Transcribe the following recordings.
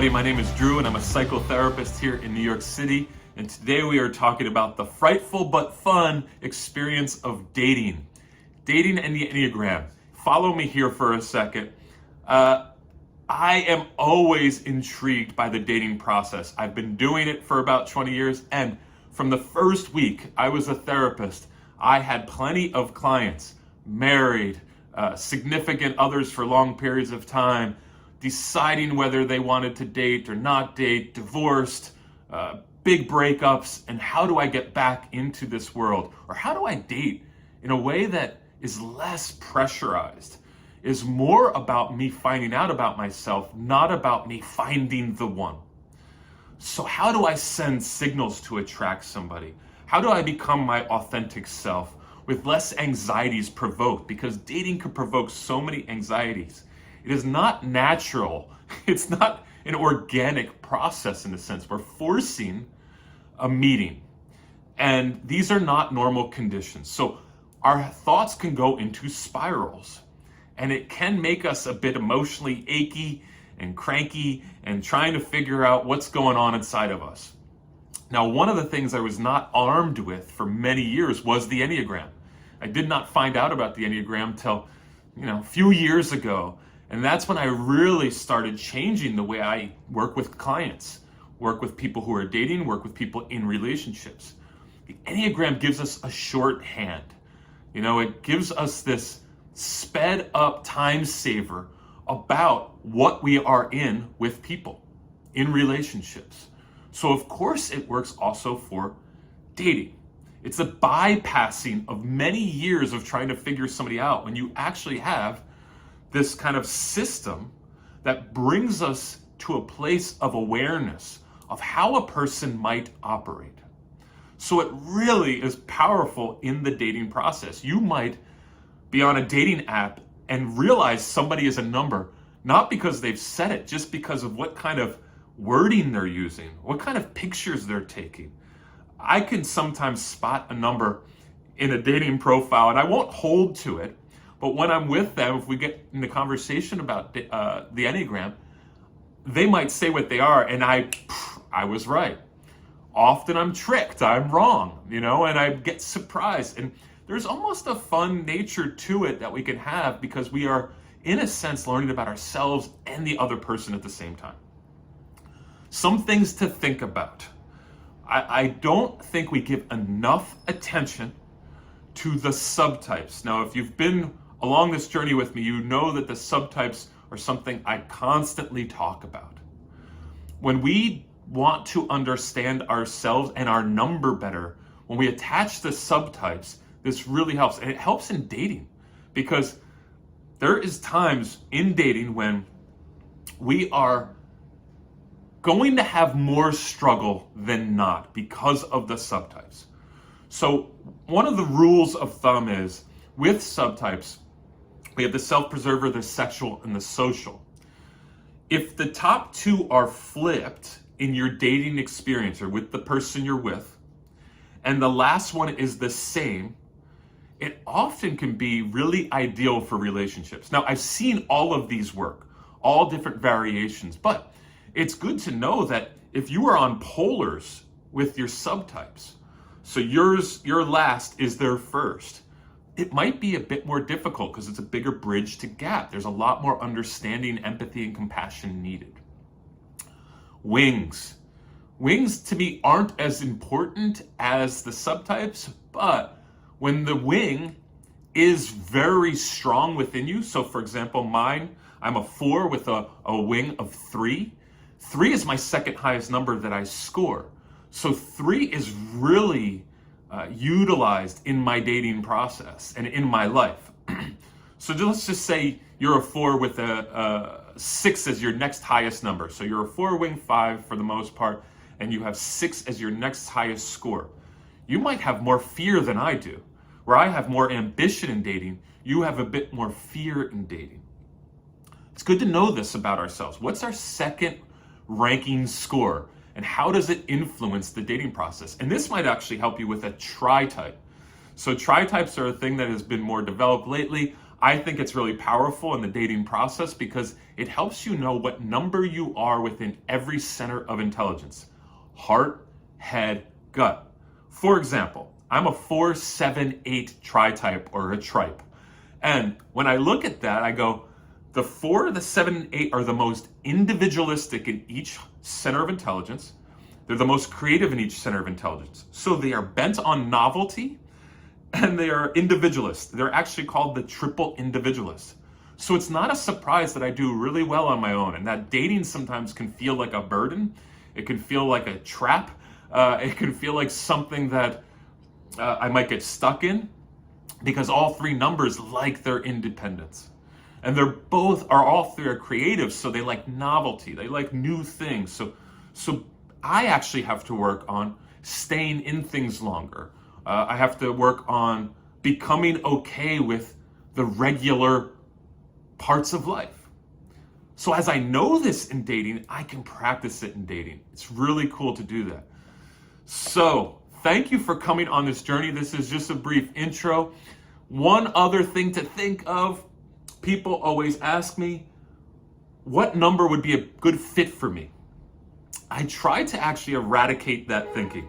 everybody. My name is Drew and I'm a psychotherapist here in New York City. And today we are talking about the frightful but fun experience of dating. Dating and the Enneagram. Follow me here for a second. I am always intrigued by the dating process. I've been doing it for about 20 years, and from the first week I was a therapist, I had plenty of clients, married, significant others for long periods of time, deciding whether they wanted to date or not date, divorced, big breakups, and how do I get back into this world? Or how do I date in a way that is less pressurized, is more about me finding out about myself, not about me finding the one. So how do I send signals to attract somebody? How do I become my authentic self with less anxieties provoked? Because dating could provoke so many anxieties. It is not natural. It's not an organic process in a sense. We're forcing a meeting. And these are not normal conditions. So our thoughts can go into spirals. And it can make us a bit emotionally achy and cranky and trying to figure out what's going on inside of us. Now, one of the things I was not armed with for many years was the Enneagram. I did not find out about the Enneagram till, a few years ago. And that's when I really started changing the way I work with clients, work with people who are dating, work with people in relationships. The Enneagram gives us a shorthand. It gives us this sped up time saver about what we are in with people, in relationships. So of course it works also for dating. It's a bypassing of many years of trying to figure somebody out when you actually have this kind of system that brings us to a place of awareness of how a person might operate. So it really is powerful in the dating process. You might be on a dating app and realize somebody is a number, not because they've said it, just because of what kind of wording they're using, what kind of pictures they're taking. I can sometimes spot a number in a dating profile, and I won't hold to it, but when I'm with them, if we get in the conversation about the Enneagram, they might say what they are, and I was right. Often I'm tricked, I'm wrong, and I get surprised. And there's almost a fun nature to it that we can have because we are, in a sense, learning about ourselves and the other person at the same time. Some things to think about. I don't think we give enough attention to the subtypes. Now, if you've been along this journey with me, you know that the subtypes are something I constantly talk about. When we want to understand ourselves and our number better, when we attach the subtypes, this really helps. And it helps in dating because there is times in dating when we are going to have more struggle than not because of the subtypes. So one of the rules of thumb is with subtypes, we have the self-preserver, the sexual, and the social. If the top two are flipped in your dating experience or with the person you're with, and the last one is the same, it often can be really ideal for relationships. Now, I've seen all of these work, all different variations, but it's good to know that if you are on polars with your subtypes, so your last is their first, it might be a bit more difficult because it's a bigger bridge to gap. There's a lot more understanding, empathy, and compassion needed. Wings. Wings to me aren't as important as the subtypes, but when the wing is very strong within you, so for example, mine, I'm a 4 with a wing of 3. 3 is my second highest number that I score. So 3 is really utilized in my dating process and in my life. So let's just say you're a 4 with a 6 as your next highest number. So you're a 4 wing 5 for the most part, and you have 6 as your next highest score. You might have more fear than I do. Where I have more ambition in dating, you have a bit more fear in dating. It's good to know this about ourselves. What's our second ranking score? And how does it influence the dating process? And this might actually help you with a tri-type. So tri-types are a thing that has been more developed lately. I think it's really powerful in the dating process because it helps you know what number you are within every center of intelligence: heart, head, gut. For example, I'm a 4-7-8 tri-type or a tripe. And when I look at that, I go, the 4, the 7, and 8 are the most individualistic in each center of intelligence. They're the most creative in each center of intelligence. So they are bent on novelty and they are individualists. They're actually called the triple individualists. So it's not a surprise that I do really well on my own, and that dating sometimes can feel like a burden. It can feel like a trap. It can feel like something that I might get stuck in, because all three numbers like their independence. And all three are creative, so they like novelty. They like new things. So I actually have to work on staying in things longer. I have to work on becoming okay with the regular parts of life. So as I know this in dating, I can practice it in dating. It's really cool to do that. So thank you for coming on this journey. This is just a brief intro. One other thing to think of, people always ask me, what number would be a good fit for me? I try to actually eradicate that thinking.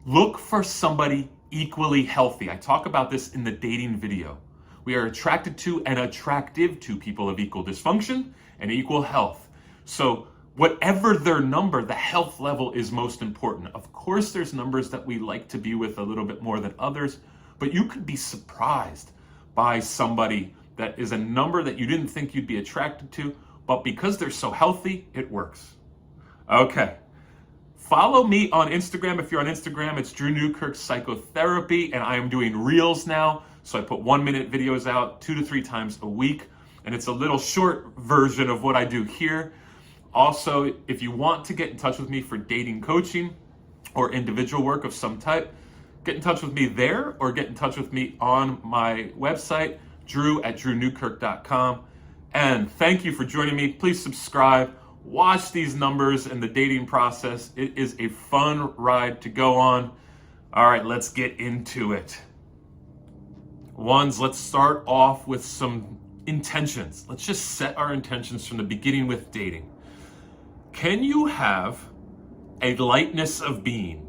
Look for somebody equally healthy. I talk about this in the dating video. We are attracted to and attractive to people of equal dysfunction and equal health. So whatever their number, the health level is most important. Of course, there's numbers that we like to be with a little bit more than others, but you could be surprised by somebody that is a number that you didn't think you'd be attracted to, but because they're so healthy, it works. Okay. Follow me on Instagram. If you're on Instagram, it's Drew Newkirk Psychotherapy, and I am doing Reels now. So I put 1-minute videos out 2 to 3 times a week, and it's a little short version of what I do here. Also, if you want to get in touch with me for dating coaching or individual work of some type, get in touch with me there or get in touch with me on my website, drew@drewnewkirk.com. And thank you for joining me. Please subscribe. Watch these numbers in the dating process. It is a fun ride to go on. All right, let's get into it. Let's start off with some intentions. Let's just set our intentions from the beginning with dating. Can you have a lightness of being?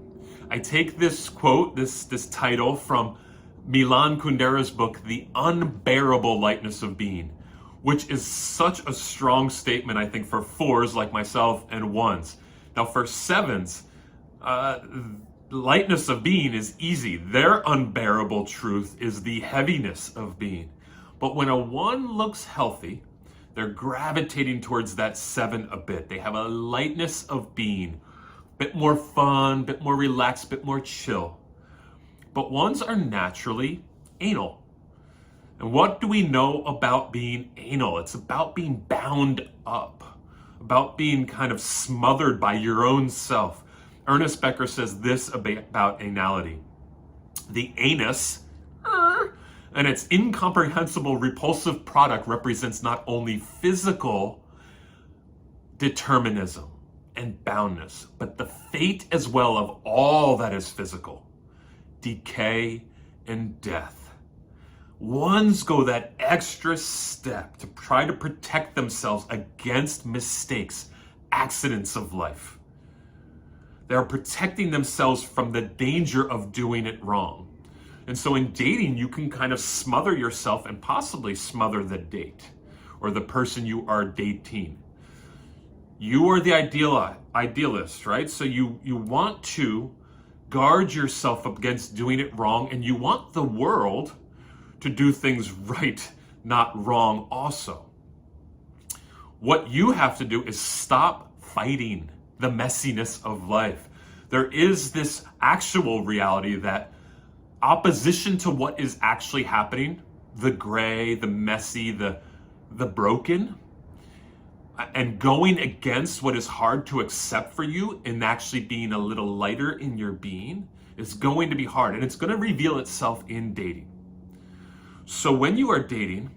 I take this quote, this title from Milan Kundera's book, The Unbearable Lightness of Being, which is such a strong statement, I think, for 4s like myself and 1s. Now for 7s, lightness of being is easy. Their unbearable truth is the heaviness of being. But when a 1 looks healthy, they're gravitating towards that 7 a bit. They have a lightness of being, bit more fun, bit more relaxed, bit more chill. But 1s are naturally anal. And what do we know about being anal? It's about being bound up, about being kind of smothered by your own self. Ernest Becker says this about anality. The anus and its incomprehensible repulsive product represents not only physical determinism and boundness, but the fate as well of all that is physical, decay and death. 1s go that extra step to try to protect themselves against mistakes, accidents of life. They're protecting themselves from the danger of doing it wrong. And so in dating, you can kind of smother yourself and possibly smother the date or the person you are dating. You are the idealist, right? So you want to guard yourself against doing it wrong, and you want the world to do things right, not wrong also. What you have to do is stop fighting the messiness of life. There is this actual reality that opposition to what is actually happening, the gray, the messy, the broken, and going against what is hard to accept for you and actually being a little lighter in your being is going to be hard, and it's going to reveal itself in dating. So when you are dating,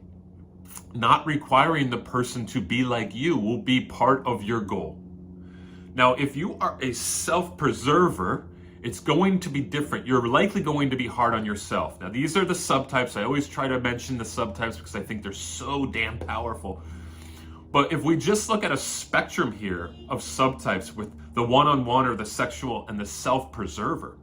not requiring the person to be like you will be part of your goal. Now, if you are a self-preserver It's going to be different. You're likely going to be hard on yourself. Now, these are the subtypes. I always try to mention the subtypes because I think they're so damn powerful. But if we just look at a spectrum here of subtypes with the one-on-one or the sexual and the self-preserver,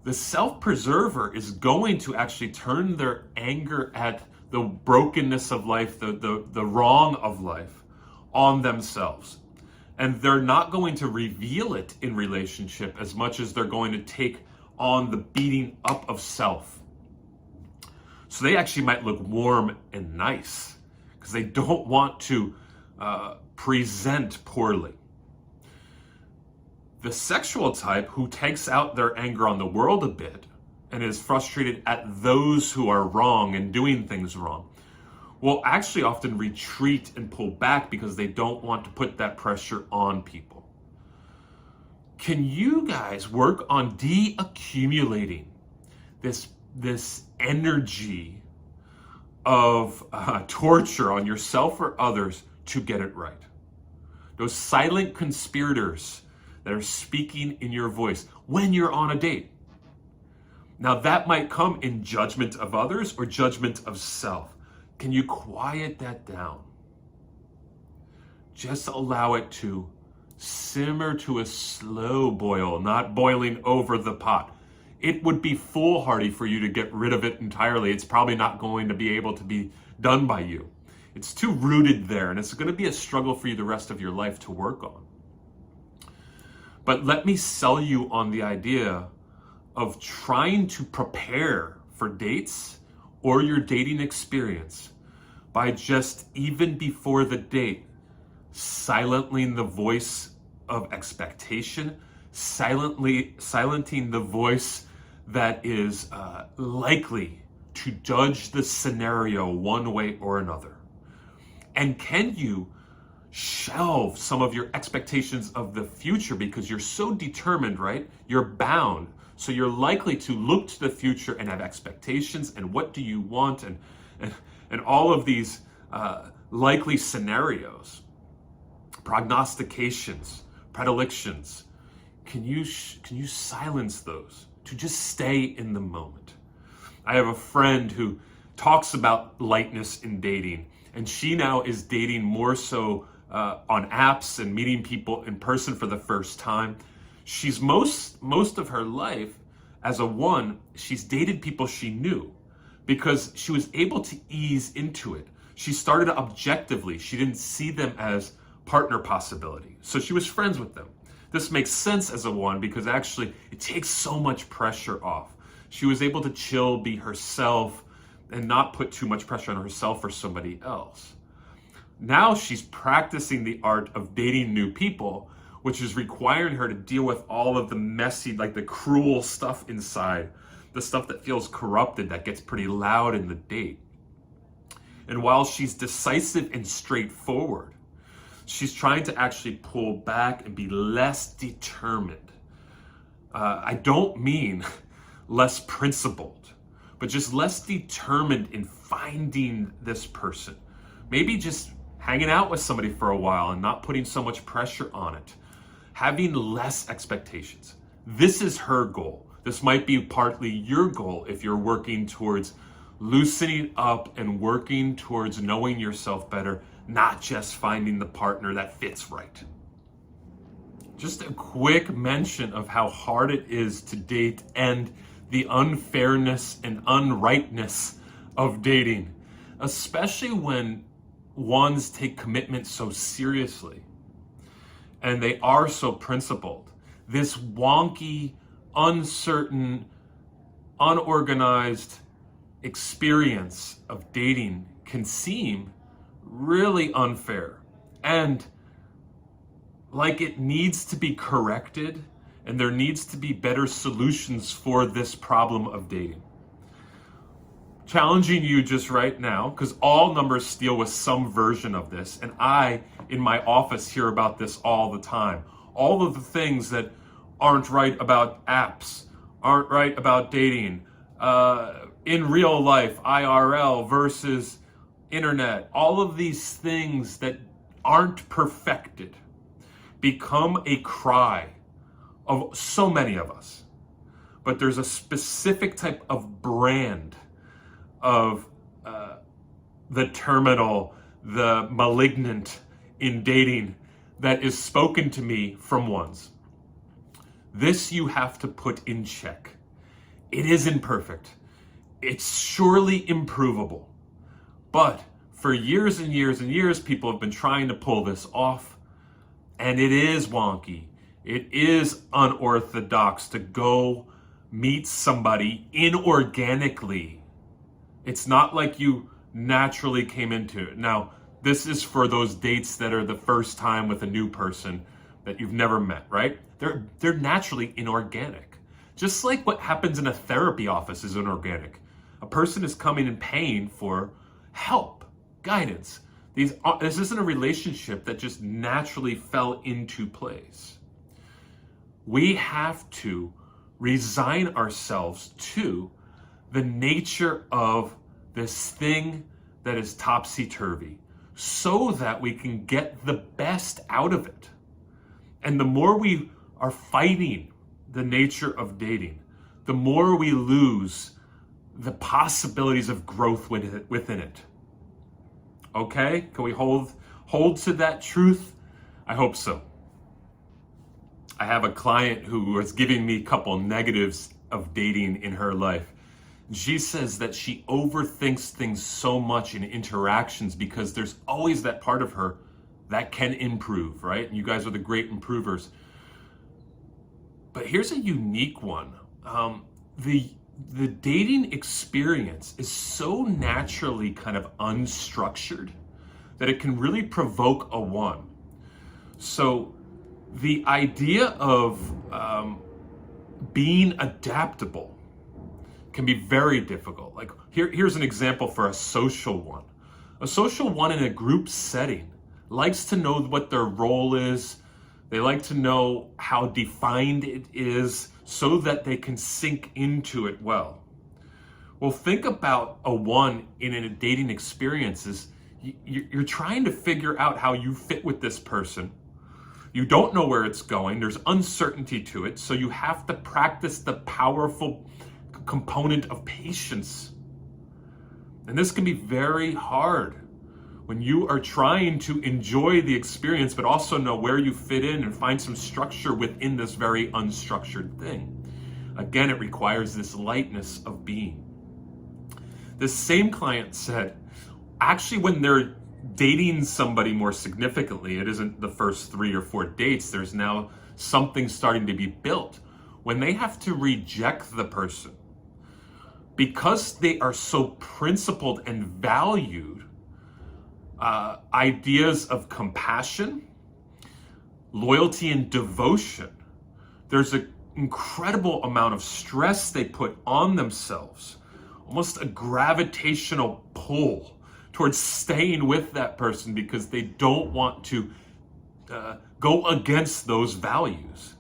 the self-preserver is going to actually turn their anger at the brokenness of life, the wrong of life, on themselves. And they're not going to reveal it in relationship as much as they're going to take on the beating up of self. So they actually might look warm and nice because they don't want to present poorly. The sexual type, who takes out their anger on the world a bit and is frustrated at those who are wrong and doing things wrong, will actually often retreat and pull back because they don't want to put that pressure on people. Can you guys work on de-accumulating this energy of torture on yourself or others to get it right? Those silent conspirators that are speaking in your voice when you're on a date. Now that might come in judgment of others or judgment of self. Can you quiet that down? Just allow it to simmer to a slow boil, not boiling over the pot. It would be foolhardy for you to get rid of it entirely. It's probably not going to be able to be done by you. It's too rooted there, and it's going to be a struggle for you the rest of your life to work on. But let me sell you on the idea of trying to prepare for dates or your dating experience by just, even before the date, silencing the voice of expectation, silencing the voice that is likely to judge the scenario one way or another. And can you shelve some of your expectations of the future because you're so determined, right? You're bound. So you're likely to look to the future and have expectations and what do you want and all of these likely scenarios, prognostications, predilections. Can you silence those to just stay in the moment? I have a friend who talks about lightness in dating, and she now is dating more so on apps and meeting people in person for the first time. She's most of her life as a one, she's dated people she knew because she was able to ease into it. She started objectively. She didn't see them as partner possibility. So she was friends with them. This makes sense as a one because actually it takes so much pressure off. She was able to chill, be herself, and not put too much pressure on herself or somebody else. Now she's practicing the art of dating new people, which is requiring her to deal with all of the messy, like the cruel stuff inside, the stuff that feels corrupted, that gets pretty loud in the date. And while she's decisive and straightforward, she's trying to actually pull back and be less determined. I don't mean less principled, but just less determined in finding this person. Maybe just hanging out with somebody for a while and not putting so much pressure on it. Having less expectations. This is her goal. This might be partly your goal if you're working towards loosening up and working towards knowing yourself better, not just finding the partner that fits right. Just a quick mention of how hard it is to date and the unfairness and unrightness of dating, especially when ones take commitment so seriously and they are so principled. This wonky, uncertain, unorganized experience of dating can seem really unfair and like it needs to be corrected, and there needs to be better solutions for this problem of dating. Challenging you just right now, because all numbers deal with some version of this, and I, in my office, hear about this all the time. All of the things that aren't right about apps, aren't right about dating, in real life, IRL versus internet, all of these things that aren't perfected become a cry of so many of us. But there's a specific type of brand of the terminal, the malignant in dating that is spoken to me from ones. This you have to put in check. It is imperfect. It's surely improvable. But for years and years and years, people have been trying to pull this off, and it is wonky. It is unorthodox to go meet somebody inorganically. It's not like you naturally came into it. Now, this is for those dates that are the first time with a new person that you've never met, right? They're naturally inorganic. Just like what happens in a therapy office is inorganic. A person is coming and paying for help, guidance. This isn't a relationship that just naturally fell into place. We have to resign ourselves to the nature of this thing that is topsy-turvy so that we can get the best out of it. And the more we are fighting the nature of dating, the more we lose the possibilities of growth within it. Okay? Can we hold to that truth? I hope so. I have a client who was giving me a couple negatives of dating in her life. She says that she overthinks things so much in interactions because there's always that part of her that can improve, right? And you guys are the great improvers. But here's a unique one. The dating experience is so naturally kind of unstructured that it can really provoke a one. So the idea of being adaptable can be very difficult. Like here's an example for a social one. A social one in a group setting likes to know what their role is. They like to know how defined it is so that they can sink into it well. Well, think about a one in a dating experience. You're trying to figure out how you fit with this person. You don't know where it's going. There's uncertainty to it. So you have to practice the powerful component of patience. And this can be very hard when you are trying to enjoy the experience, but also know where you fit in and find some structure within this very unstructured thing. Again, it requires this lightness of being. This same client said, actually, when they're dating somebody more significantly, it isn't the first 3 or 4 dates, there's now something starting to be built. When they have to reject the person, because they are so principled and valued, ideas of compassion, loyalty, and devotion, there's an incredible amount of stress they put on themselves, almost a gravitational pull towards staying with that person because they don't want to go against those values.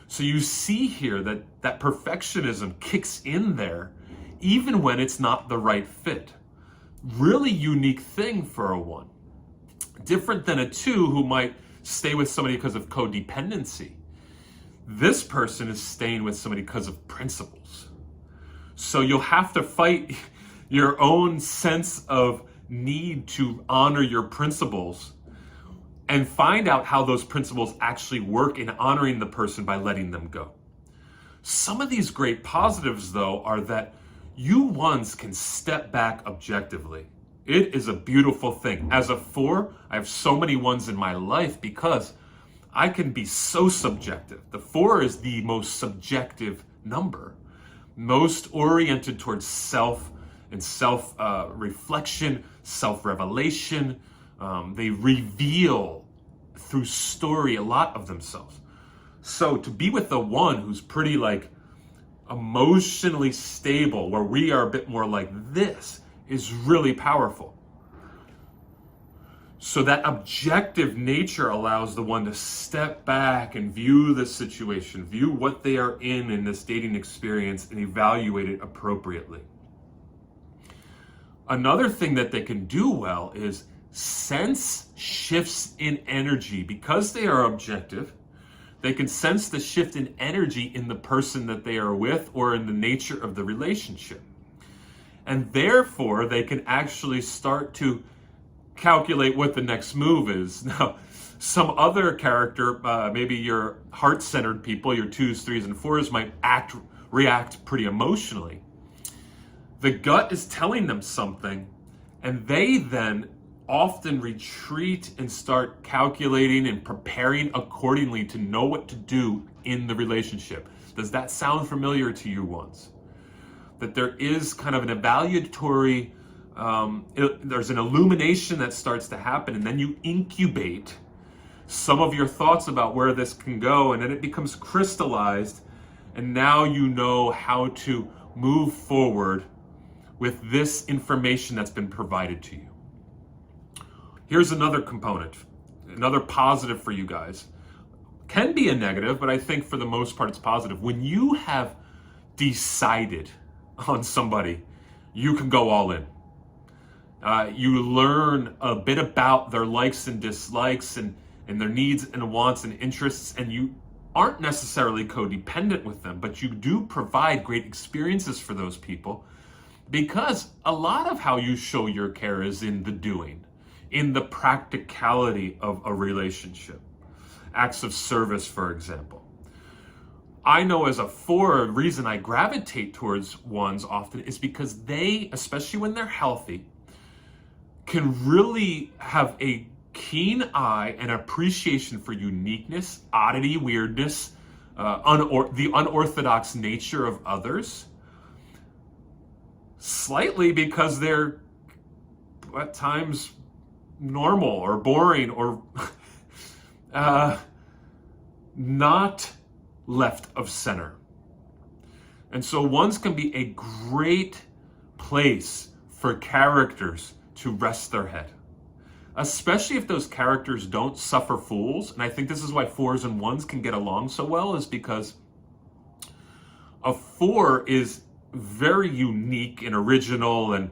So you see here that perfectionism kicks in there even when it's not the right fit. Really unique thing for a one. Different than a two who might stay with somebody because of codependency. This person is staying with somebody because of principles. So you'll have to fight your own sense of need to honor your principles and find out how those principles actually work in honoring the person by letting them go. Some of these great positives, though, are that you ones can step back objectively. It is a beautiful thing. As a 4, I have so many ones in my life because I can be so subjective. The 4 is the most subjective number, most oriented towards self and self-reflection, self-revelation. They reveal through story a lot of themselves. So to be with the 1 who's pretty like emotionally stable, where we are a bit more like this, is really powerful. So that objective nature allows the 1 to step back and view the situation, view what they are in this dating experience, and evaluate it appropriately. Another thing that they can do well is sense shifts in energy. Because they are objective, They can sense the shift in energy in the person that they are with or in the nature of the relationship. And therefore, they can actually start to calculate what the next move is. Now, some other character, maybe your heart-centered people, your 2s, 3s, and 4s might react pretty emotionally. The gut is telling them something, and they then often retreat and start calculating and preparing accordingly to know what to do in the relationship. Does that sound familiar to you ones? That there is kind of an evaluatory, there's an illumination that starts to happen, and then you incubate some of your thoughts about where this can go, and then it becomes crystallized, and now you know how to move forward with this information that's been provided to you. Here's another component, another positive for you guys. Can be a negative, but I think for the most part it's positive. When you have decided on somebody, you can go all in. You learn a bit about their likes and dislikes and their needs and wants and interests, and you aren't necessarily codependent with them, but you do provide great experiences for those people, because a lot of how you show your care is in the doing, in the practicality of a relationship. Acts of service, for example. I know as a 4, a reason I gravitate towards ones often is because they, especially when they're healthy, can really have a keen eye and appreciation for uniqueness, oddity, weirdness, the unorthodox nature of others, slightly because they're at times normal or boring or not left of center. And so ones can be a great place for characters to rest their head, especially if those characters don't suffer fools. And I think this is why 4s and 1s can get along so well, is because a 4 is very unique and original and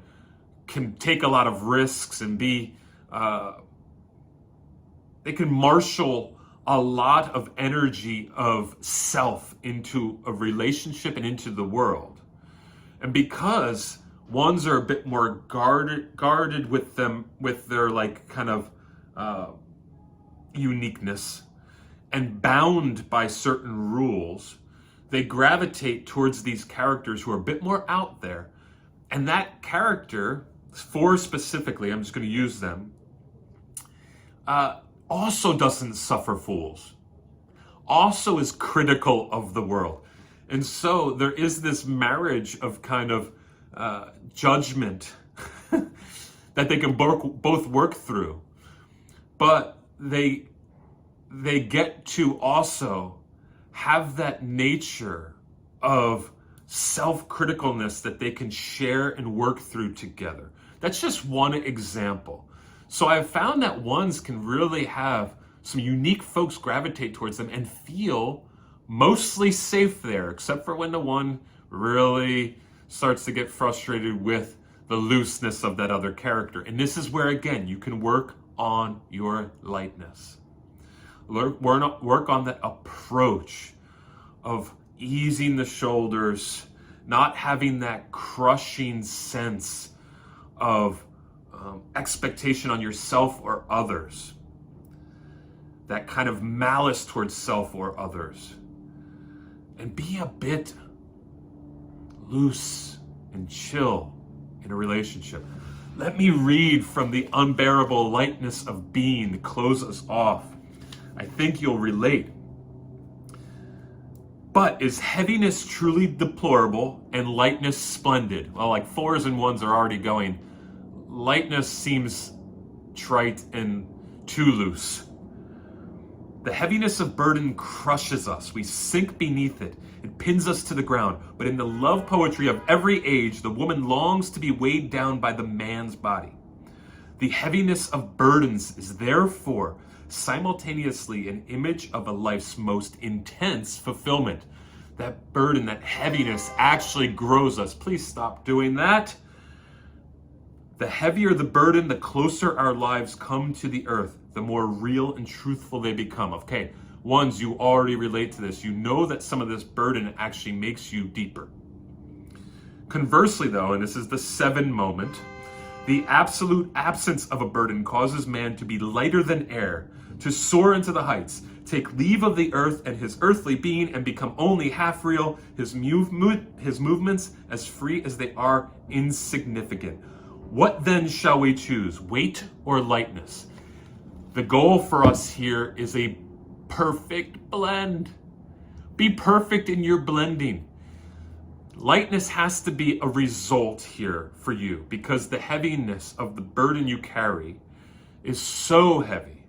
can take a lot of risks and be they can marshal a lot of energy of self into a relationship and into the world. And because 1s are a bit more guarded with them, with their like kind of uniqueness and bound by certain rules, they gravitate towards these characters who are a bit more out there. And that character, 4 specifically, I'm just going to use them, also doesn't suffer fools, also is critical of the world. And so there is this marriage of kind of judgment that they can both work through, but they get to also have that nature of self-criticalness that they can share and work through together. That's just one example. So I've found that 1s can really have some unique folks gravitate towards them and feel mostly safe there, except for when the 1 really starts to get frustrated with the looseness of that other character. And this is where, again, you can work on your lightness. Work on that approach of easing the shoulders, not having that crushing sense of expectation on yourself or others, that kind of malice towards self or others, and be a bit loose and chill in a relationship. Let me read from the Unbearable Lightness of Being to close us off. I think you'll relate. But is heaviness truly deplorable and lightness splendid? Well, like 4s and 1s are already going, lightness seems trite and too loose. The heaviness of burden crushes us. We sink beneath it. It pins us to the ground. But in the love poetry of every age, the woman longs to be weighed down by the man's body. The heaviness of burdens is therefore simultaneously an image of a life's most intense fulfillment. That burden, that heaviness actually grows us. Please stop doing that. The heavier the burden, the closer our lives come to the earth, the more real and truthful they become. Okay, Ones, you already relate to this. You know that some of this burden actually makes you deeper. Conversely, though, and this is the 7 moment, the absolute absence of a burden causes man to be lighter than air, to soar into the heights, take leave of the earth and his earthly being, and become only half real, his movements as free as they are insignificant. What then shall we choose, weight or lightness? The goal for us here is a perfect blend. Be perfect in your blending. Lightness has to be a result here for you because the heaviness of the burden you carry is so heavy.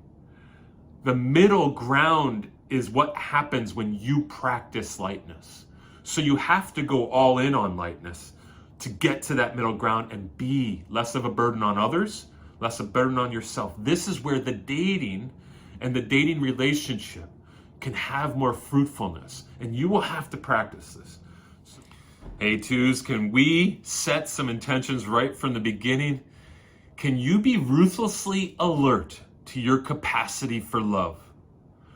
The middle ground is what happens when you practice lightness. So you have to go all in on lightness to get to that middle ground and be less of a burden on others, less of a burden on yourself. This is where the dating and the dating relationship can have more fruitfulness. And you will have to practice this. Hey, twos, can we set some intentions right from the beginning? Can you be ruthlessly alert to your capacity for love?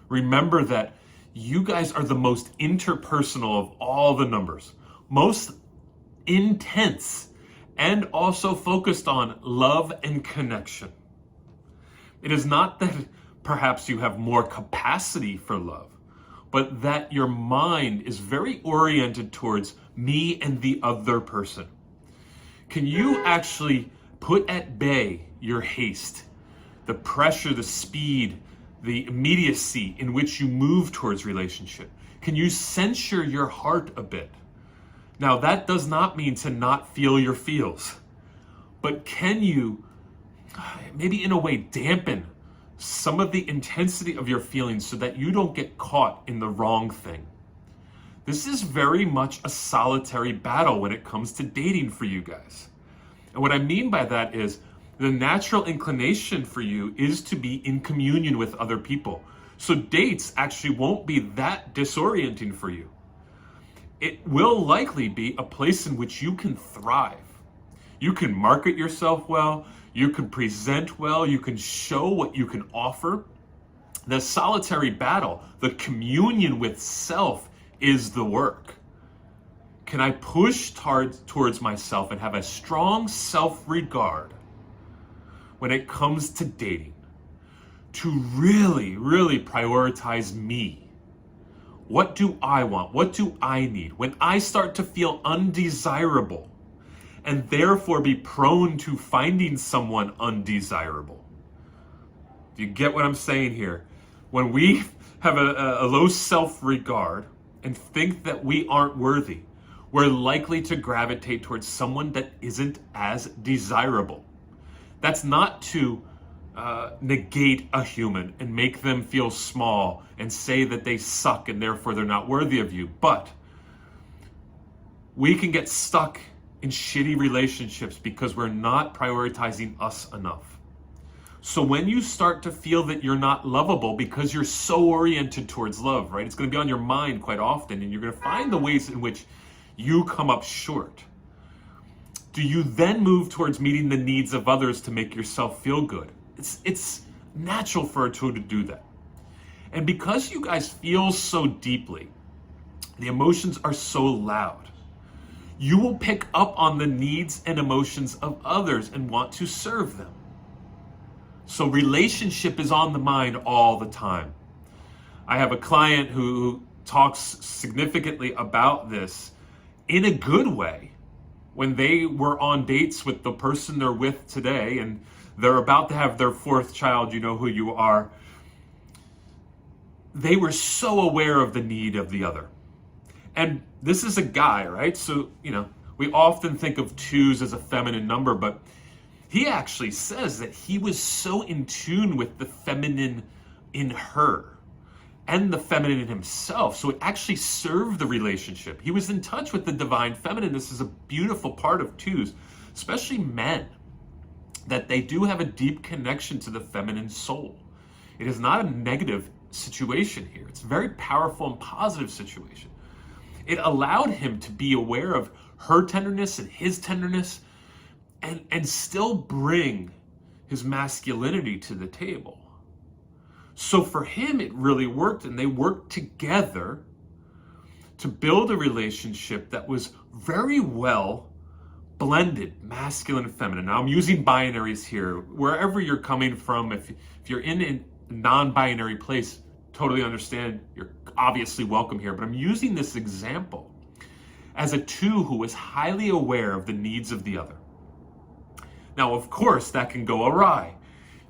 Remember that you guys are the most interpersonal of all the numbers, most intense, and also focused on love and connection. It is not that perhaps you have more capacity for love, but that your mind is very oriented towards me and the other person. Can you actually put at bay your haste, the pressure, the speed, the immediacy in which you move towards relationship? Can you censure your heart a bit? Now, that does not mean to not feel your feels, but can you maybe in a way dampen some of the intensity of your feelings so that you don't get caught in the wrong thing? This is very much a solitary battle when it comes to dating for you guys. And what I mean by that is the natural inclination for you is to be in communion with other people. So dates actually won't be that disorienting for you. It will likely be a place in which you can thrive. You can market yourself well, you can present well, you can show what you can offer. The solitary battle, the communion with self, is the work. Can I push towards myself and have a strong self-regard when it comes to dating to really, really prioritize me? What do I want? What do I need? When I start to feel undesirable and therefore be prone to finding someone undesirable. Do you get what I'm saying here? When we have a low self-regard and think that we aren't worthy, we're likely to gravitate towards someone that isn't as desirable. That's not to negate a human and make them feel small and say that they suck and therefore they're not worthy of you. But we can get stuck in shitty relationships because we're not prioritizing us enough. So when you start to feel that you're not lovable because you're so oriented towards love, right? It's going to be on your mind quite often, and you're going to find the ways in which you come up short. Do you then move towards meeting the needs of others to make yourself feel good? It's natural for a two to do that. And because you guys feel so deeply, the emotions are so loud, you will pick up on the needs and emotions of others and want to serve them. So relationship is on the mind all the time. I have a client who talks significantly about this in a good way. When they were on dates with the person they're with today and they're about to have their 4th child, you know who you are, they were so aware of the need of the other. And this is a guy, right? So, we often think of 2s as a feminine number, but he actually says that he was so in tune with the feminine in her and the feminine in himself. So it actually served the relationship. He was in touch with the divine feminine. This is a beautiful part of 2s, especially men, that they do have a deep connection to the feminine soul. It is not a negative situation here. It's a very powerful and positive situation. It allowed him to be aware of her tenderness and his tenderness and still bring his masculinity to the table. So for him, it really worked, and they worked together to build a relationship that was very well blended, masculine and feminine. Now I'm using binaries here. Wherever you're coming from, if you're in a non-binary place, totally understand, you're obviously welcome here, but I'm using this example as a two who is highly aware of the needs of the other. Now, of course, that can go awry.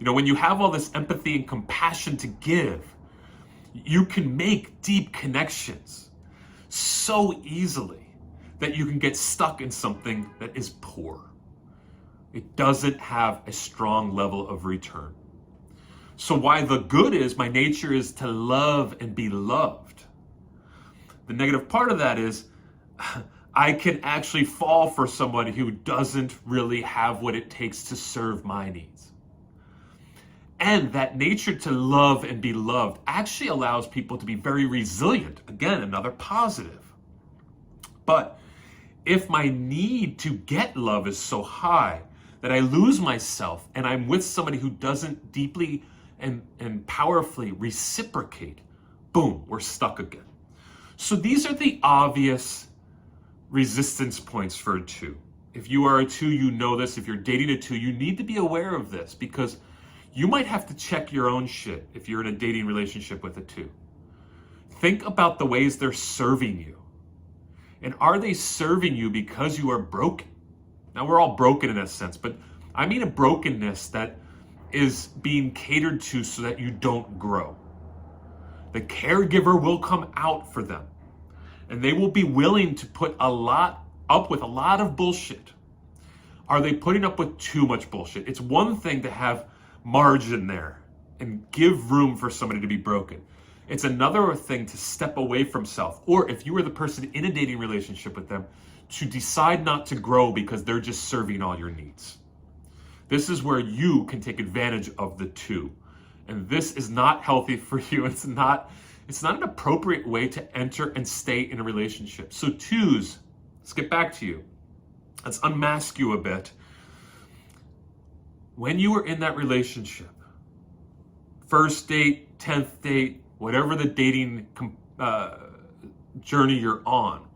When you have all this empathy and compassion to give, you can make deep connections so easily that you can get stuck in something that is poor. It doesn't have a strong level of return. So why the good is, my nature is to love and be loved. The negative part of that is, I can actually fall for somebody who doesn't really have what it takes to serve my needs. And that nature to love and be loved actually allows people to be very resilient. Again, another positive. But if my need to get love is so high that I lose myself and I'm with somebody who doesn't deeply and powerfully reciprocate, boom, we're stuck again. So these are the obvious resistance points for a two. If you are a two, you know this. If you're dating a two, you need to be aware of this, because you might have to check your own shit if you're in a dating relationship with a two. Think about the ways they're serving you. And are they serving you because you are broken? Now, we're all broken in a sense, but I mean a brokenness that is being catered to so that you don't grow. The caregiver will come out for them, and they will be willing to put up with a lot of bullshit. Are they putting up with too much bullshit? It's one thing to have margin there and give room for somebody to be broken. It's another thing to step away from self, or if you were the person in a dating relationship with them, to decide not to grow because they're just serving all your needs. This is where you can take advantage of the two. And this is not healthy for you. It's not an appropriate way to enter and stay in a relationship. So twos, let's get back to you. Let's unmask you a bit. When you were in that relationship, first date, 10th date, whatever the dating journey you're on,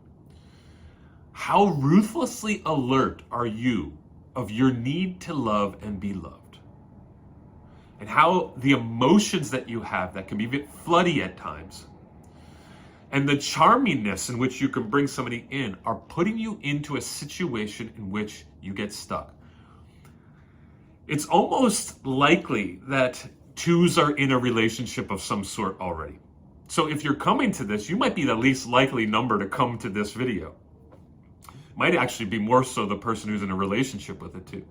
how ruthlessly alert are you of your need to love and be loved? And how the emotions that you have that can be a bit floody at times, and the charmingness in which you can bring somebody in, are putting you into a situation in which you get stuck. It's almost likely that twos are in a relationship of some sort already. So if you're coming to this, you might be the least likely number to come to this video. Might actually be more so the person who's in a relationship with it too.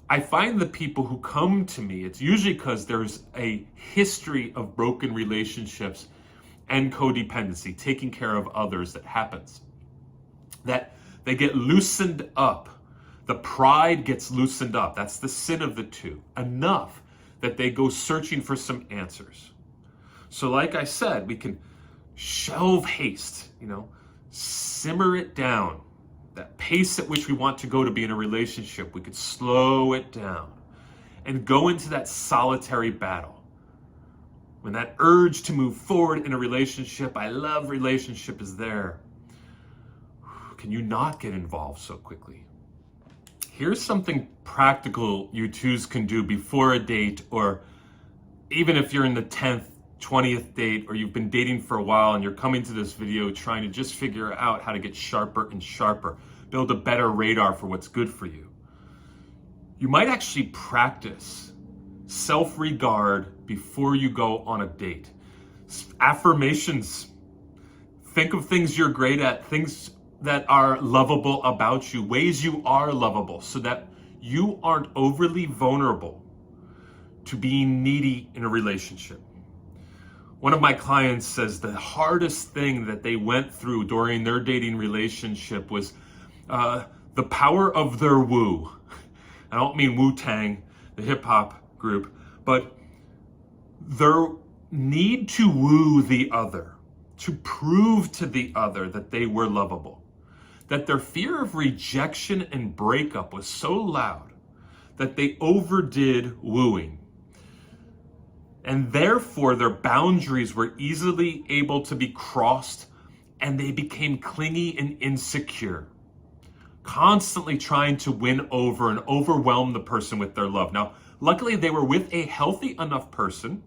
I find the people who come to me, it's usually because there's a history of broken relationships and codependency, taking care of others, that happens. That they get loosened up. The pride gets loosened up. That's the sin of the two. Enough that they go searching for some answers. So like I said, we can shelve haste, simmer it down. That pace at which we want to go to be in a relationship, we could slow it down and go into that solitary battle. When that urge to move forward in a relationship, I love relationship, is there, can you not get involved so quickly? Here's something practical you twos can do before a date, or even if you're in the 10th, 20th date, or you've been dating for a while and you're coming to this video trying to just figure out how to get sharper and sharper, build a better radar for what's good for you. You might actually practice self-regard before you go on a date. Affirmations. Think of things you're great at, things that are lovable about you, ways you are lovable, so that you aren't overly vulnerable to being needy in a relationship. One of my clients says the hardest thing that they went through during their dating relationship was the power of their woo. I don't mean Wu-Tang, the hip hop group, but their need to woo the other, to prove to the other that they were lovable, that their fear of rejection and breakup was so loud that they overdid wooing. And therefore, their boundaries were easily able to be crossed, and they became clingy and insecure, constantly trying to win over and overwhelm the person with their love. Now, luckily, they were with a healthy enough person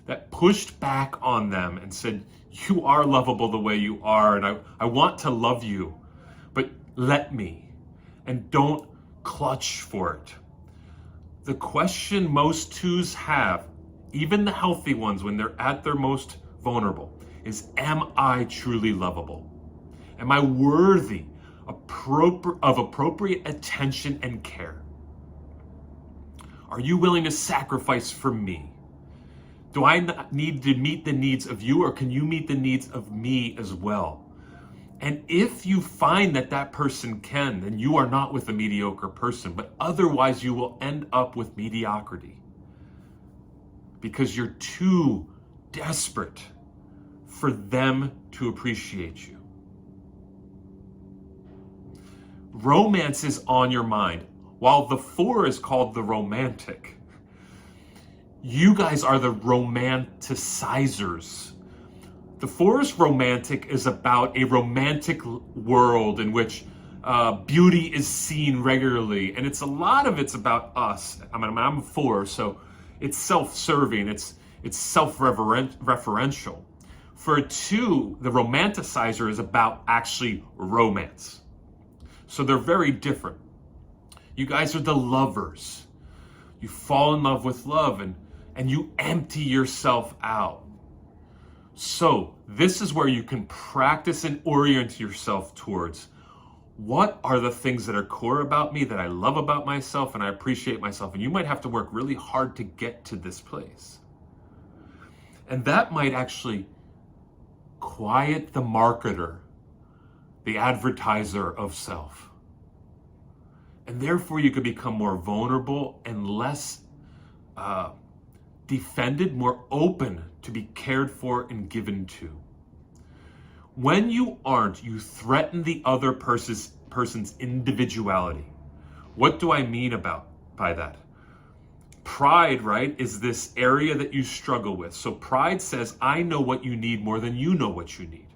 that pushed back on them and said, you are lovable the way you are, and I want to love you, but let me, and don't clutch for it. The question most twos have, even the healthy ones when they're at their most vulnerable, is, am I truly lovable? Am I worthy of appropriate attention and care? Are you willing to sacrifice for me? Do I need to meet the needs of you, or can you meet the needs of me as well? And if you find that that person can, then you are not with a mediocre person, but otherwise you will end up with mediocrity because you're too desperate for them to appreciate you. Romance is on your mind. While the 4 is called the romantic, you guys are the romanticizers. The 4's romantic is about a romantic world in which beauty is seen regularly, and it's it's about us. I'm a 4, so it's self-serving, it's self-referential. For a 2, the romanticizer is about actually romance. So they're very different. You guys are the lovers. You fall in love with love, and you empty yourself out. So this is where you can practice and orient yourself towards, what are the things that are core about me, that I love about myself and I appreciate myself? And you might have to work really hard to get to this place. And that might actually quiet the marketer, the advertiser of self. And therefore you could become more vulnerable and less defended, more open to be cared for and given to. When you aren't, you threaten the other person's individuality. What do I mean by that? Pride, right, is this area that you struggle with. So pride says, I know what you need more than you know what you need.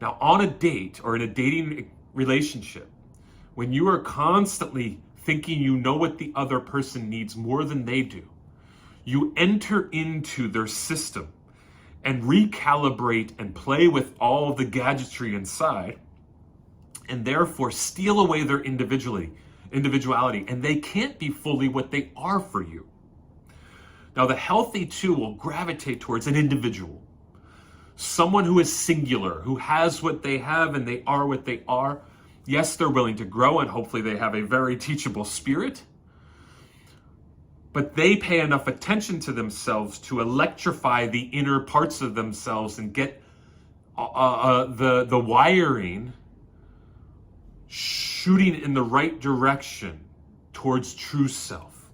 Now, on a date or in a dating relationship, when you are constantly thinking you know what the other person needs more than they do, you enter into their system and recalibrate and play with all the gadgetry inside, and therefore steal away their individuality, and they can't be fully what they are for you. Now, the healthy 2 will gravitate towards an individual, someone who is singular, who has what they have and they are what they are. Yes, they're willing to grow, and hopefully they have a very teachable spirit, but they pay enough attention to themselves to electrify the inner parts of themselves and get the wiring shooting in the right direction towards true self.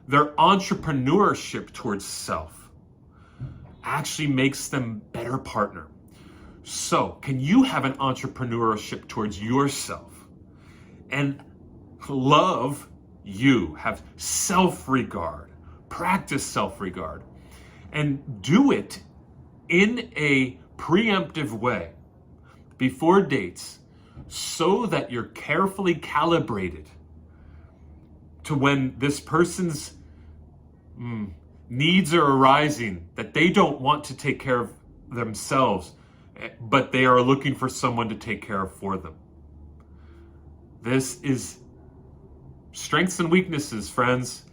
Their entrepreneurship towards self actually makes them better partner. So, can you have an entrepreneurship towards yourself and love you, have self-regard, practice self-regard, and do it in a preemptive way before dates so that you're carefully calibrated to when this person's needs are arising that they don't want to take care of themselves, but they are looking for someone to take care of for them. This is strengths and weaknesses, friends.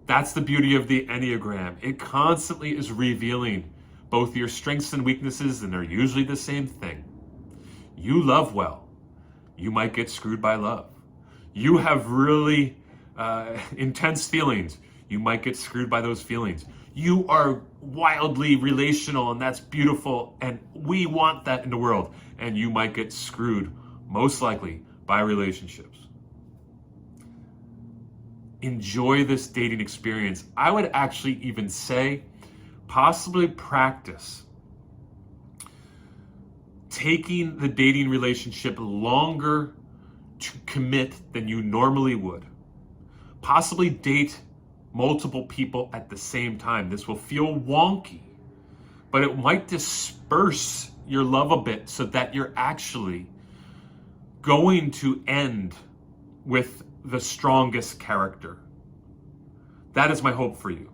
That's the beauty of the Enneagram. It constantly is revealing both your strengths and weaknesses, and they're usually the same thing. You love well. You might get screwed by love. You have really intense feelings. You might get screwed by those feelings. You are wildly relational, and that's beautiful, and we want that in the world. And you might get screwed, most likely, by relationships. Enjoy this dating experience. I would actually even say, possibly practice taking the dating relationship longer to commit than you normally would. Possibly date multiple people at the same time. This will feel wonky, but it might disperse your love a bit so that you're actually going to end with the strongest character. That is my hope for you.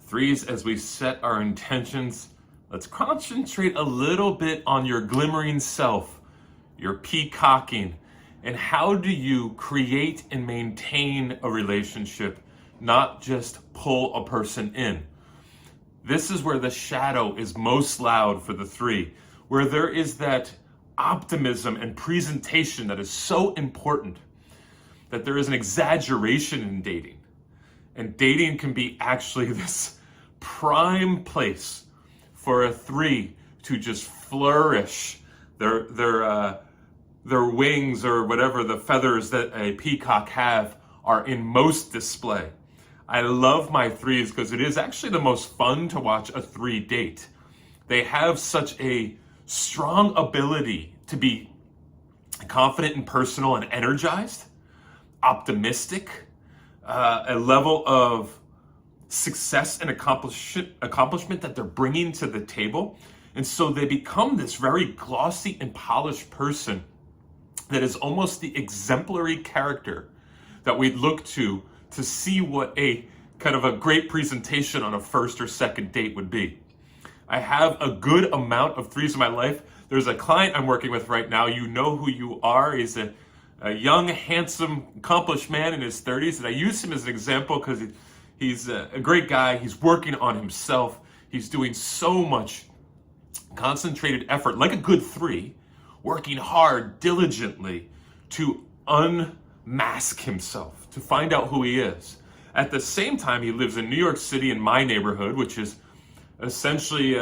Threes, as we set our intentions, let's concentrate a little bit on your glimmering self, your peacocking, and how do you create and maintain a relationship, not just pull a person in. This is where the shadow is most loud for the three, where there is that optimism and presentation that is so important, that there is an exaggeration in dating. And dating can be actually this prime place for a three to just flourish their wings, or whatever the feathers that a peacock have are in most display. I love my threes because it is actually the most fun to watch a three date. They have such a strong ability to be confident and personal and energized, optimistic, a level of success and accomplishment that they're bringing to the table. And so they become this very glossy and polished person that is almost the exemplary character that we look to see what a kind of a great presentation on a first or second date would be. I have a good amount of threes in my life. There's a client I'm working with right now. You know who you are. He's a young, handsome, accomplished man in his 30s. And I use him as an example because he's a great guy. He's working on himself. He's doing so much concentrated effort, like a good three, working hard, diligently to unmask himself, to find out who he is. At the same time, he lives in New York City, in my neighborhood, which is essentially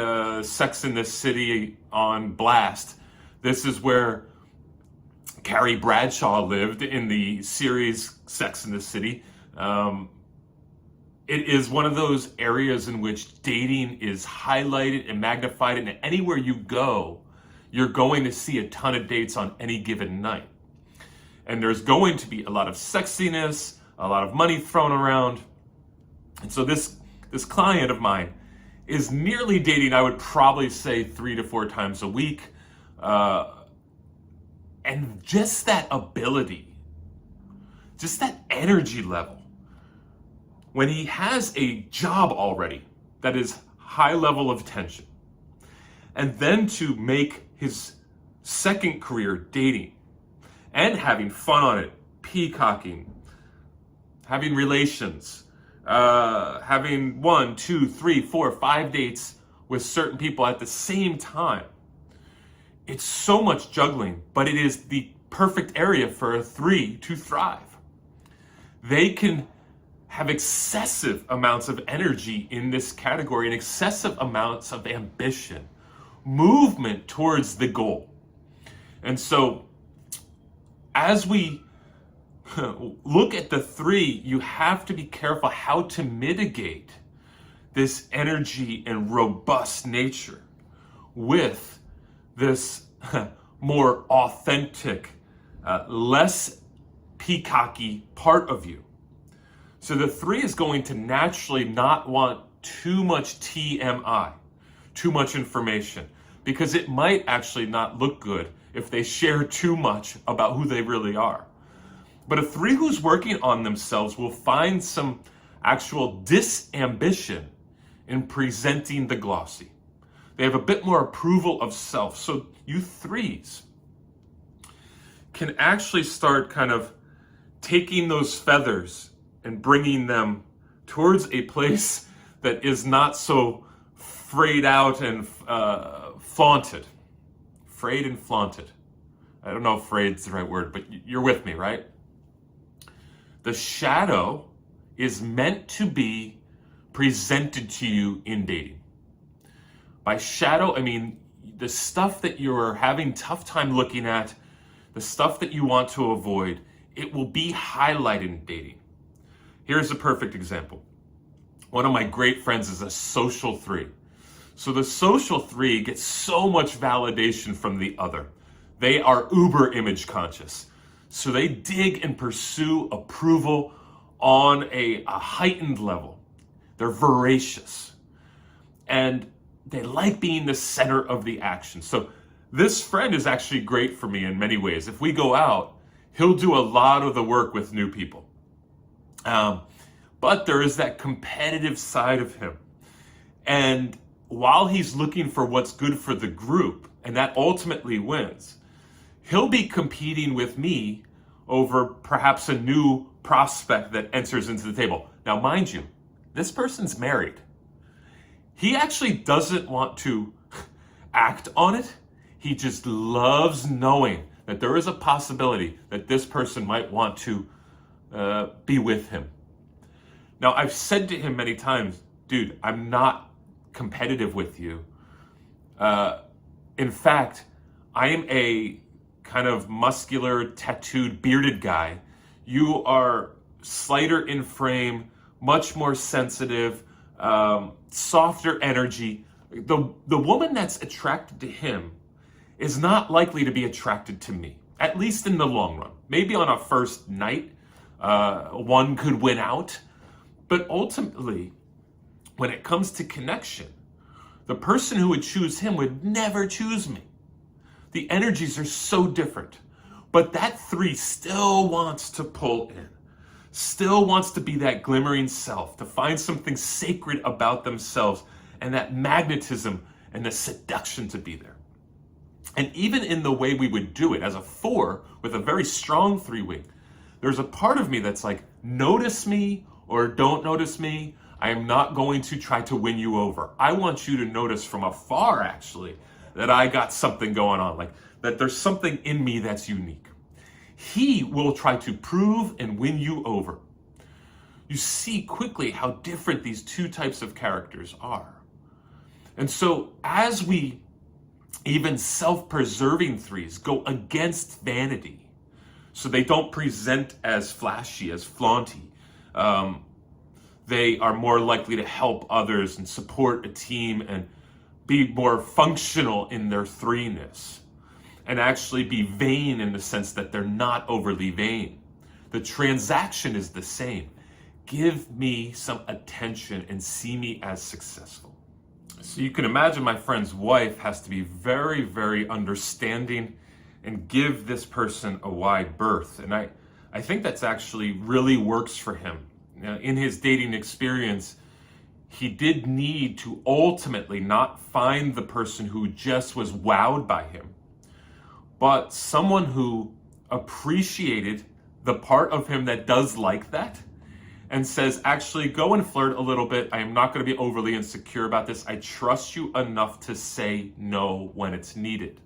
Sex in the City on blast. This is where Carrie Bradshaw lived in the series Sex in the City. It is one of those areas in which dating is highlighted and magnified, and anywhere you go, you're going to see a ton of dates on any given night. And there's going to be a lot of sexiness, a lot of money thrown around. And so this client of mine is nearly dating, I would probably say 3 to 4 times a week. And just that ability, just that energy level, when he has a job already that is high level of tension, and then to make his second career dating and having fun on it, peacocking, having relations, having 1, 2, 3, 4, 5 dates with certain people at the same time. It's so much juggling, but it is the perfect area for a three to thrive. They can have excessive amounts of energy in this category and excessive amounts of ambition, movement towards the goal. And so as we look at the three, you have to be careful how to mitigate this energy and robust nature with this more authentic, less peacocky part of you. So the three is going to naturally not want too much TMI, too much information, because it might actually not look good if they share too much about who they really are. But a three who's working on themselves will find some actual disambition in presenting the glossy. They have a bit more approval of self. So you threes can actually start kind of taking those feathers and bringing them towards a place that is not so frayed out and flaunted. Frayed and flaunted. I don't know if frayed's the right word, but you're with me, right? The shadow is meant to be presented to you in dating. By shadow, I mean the stuff that you're having tough time looking at, the stuff that you want to avoid, it will be highlighted in dating. Here's a perfect example. One of my great friends is a social three. So the social three gets so much validation from the other. They are uber image conscious. So they dig and pursue approval on a heightened level. They're voracious. And they like being the center of the action. So this friend is actually great for me in many ways. If we go out, he'll do a lot of the work with new people. But there is that competitive side of him. And while he's looking for what's good for the group, and that ultimately wins, he'll be competing with me over perhaps a new prospect that enters into the table. Now, mind you, this person's married. He actually doesn't want to act on it. He just loves knowing that there is a possibility that this person might want to be with him. Now, I've said to him many times, dude, I'm not competitive with you. In fact, I am a kind of muscular, tattooed, bearded guy. You are slighter in frame, much more sensitive, softer energy. The woman that's attracted to him is not likely to be attracted to me, at least in the long run. Maybe on a first night, one could win out. But ultimately, when it comes to connection, the person who would choose him would never choose me. The energies are so different. But that 3 still wants to pull in, still wants to be that glimmering self, to find something sacred about themselves, and that magnetism and the seduction to be there. And even in the way we would do it, as a 4 with a very strong 3 wing, there's a part of me that's like, notice me or don't notice me. I am not going to try to win you over. I want you to notice from afar, actually, that I got something going on, like that there's something in me that's unique. He will try to prove and win you over. You see quickly how different these 2 types of characters are. And so as we, even self-preserving 3s, go against vanity, so they don't present as flashy, as flaunty, they are more likely to help others and support a team and be more functional in their 3-ness, and actually be vain in the sense that they're not overly vain. The transaction is the same. Give me some attention and see me as successful. So you can imagine my friend's wife has to be very, very understanding and give this person a wide berth. And I think that's actually really works for him. Now, in his dating experience, he did need to ultimately not find the person who just was wowed by him, but someone who appreciated the part of him that does like that and says, actually, go and flirt a little bit. I am not going to be overly insecure about this. I trust you enough to say no when it's needed.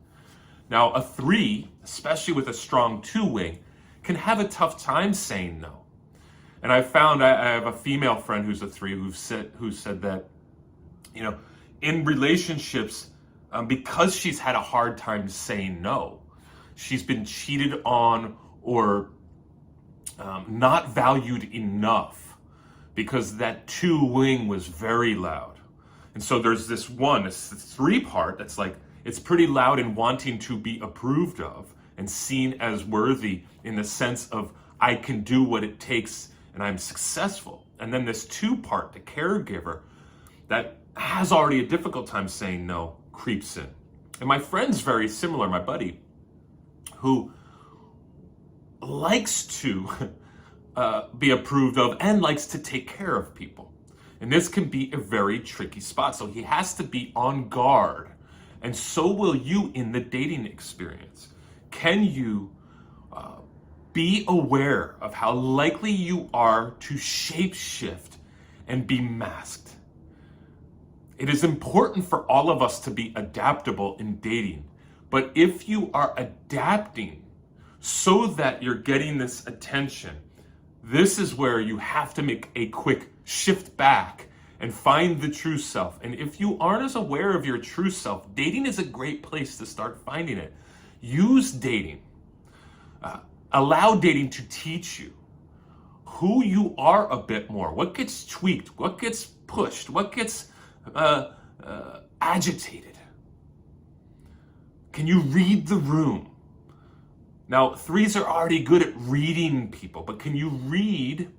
Now, a 3, especially with a strong 2 wing, can have a tough time saying no. And I found I have a female friend who's a 3 who said that, in relationships, because she's had a hard time saying no, she's been cheated on or not valued enough because that 2 wing was very loud. And so there's this 3 part that's like, it's pretty loud and wanting to be approved of and seen as worthy in the sense of I can do what it takes and I'm successful. And then this 2 part, the caregiver, that has already a difficult time saying no, creeps in. And my friend's very similar, my buddy, who likes to be approved of and likes to take care of people. And this can be a very tricky spot. So he has to be on guard. And so will you in the dating experience. Can you be aware of how likely you are to shapeshift and be masked? It is important for all of us to be adaptable in dating. But if you are adapting so that you're getting this attention, this is where you have to make a quick shift back and find the true self. And if you aren't as aware of your true self, dating is a great place to start finding it. Use dating. Allow dating to teach you who you are a bit more. What gets tweaked? What gets pushed? What gets agitated? Can you read the room? Now, 3s are already good at reading people, but can you read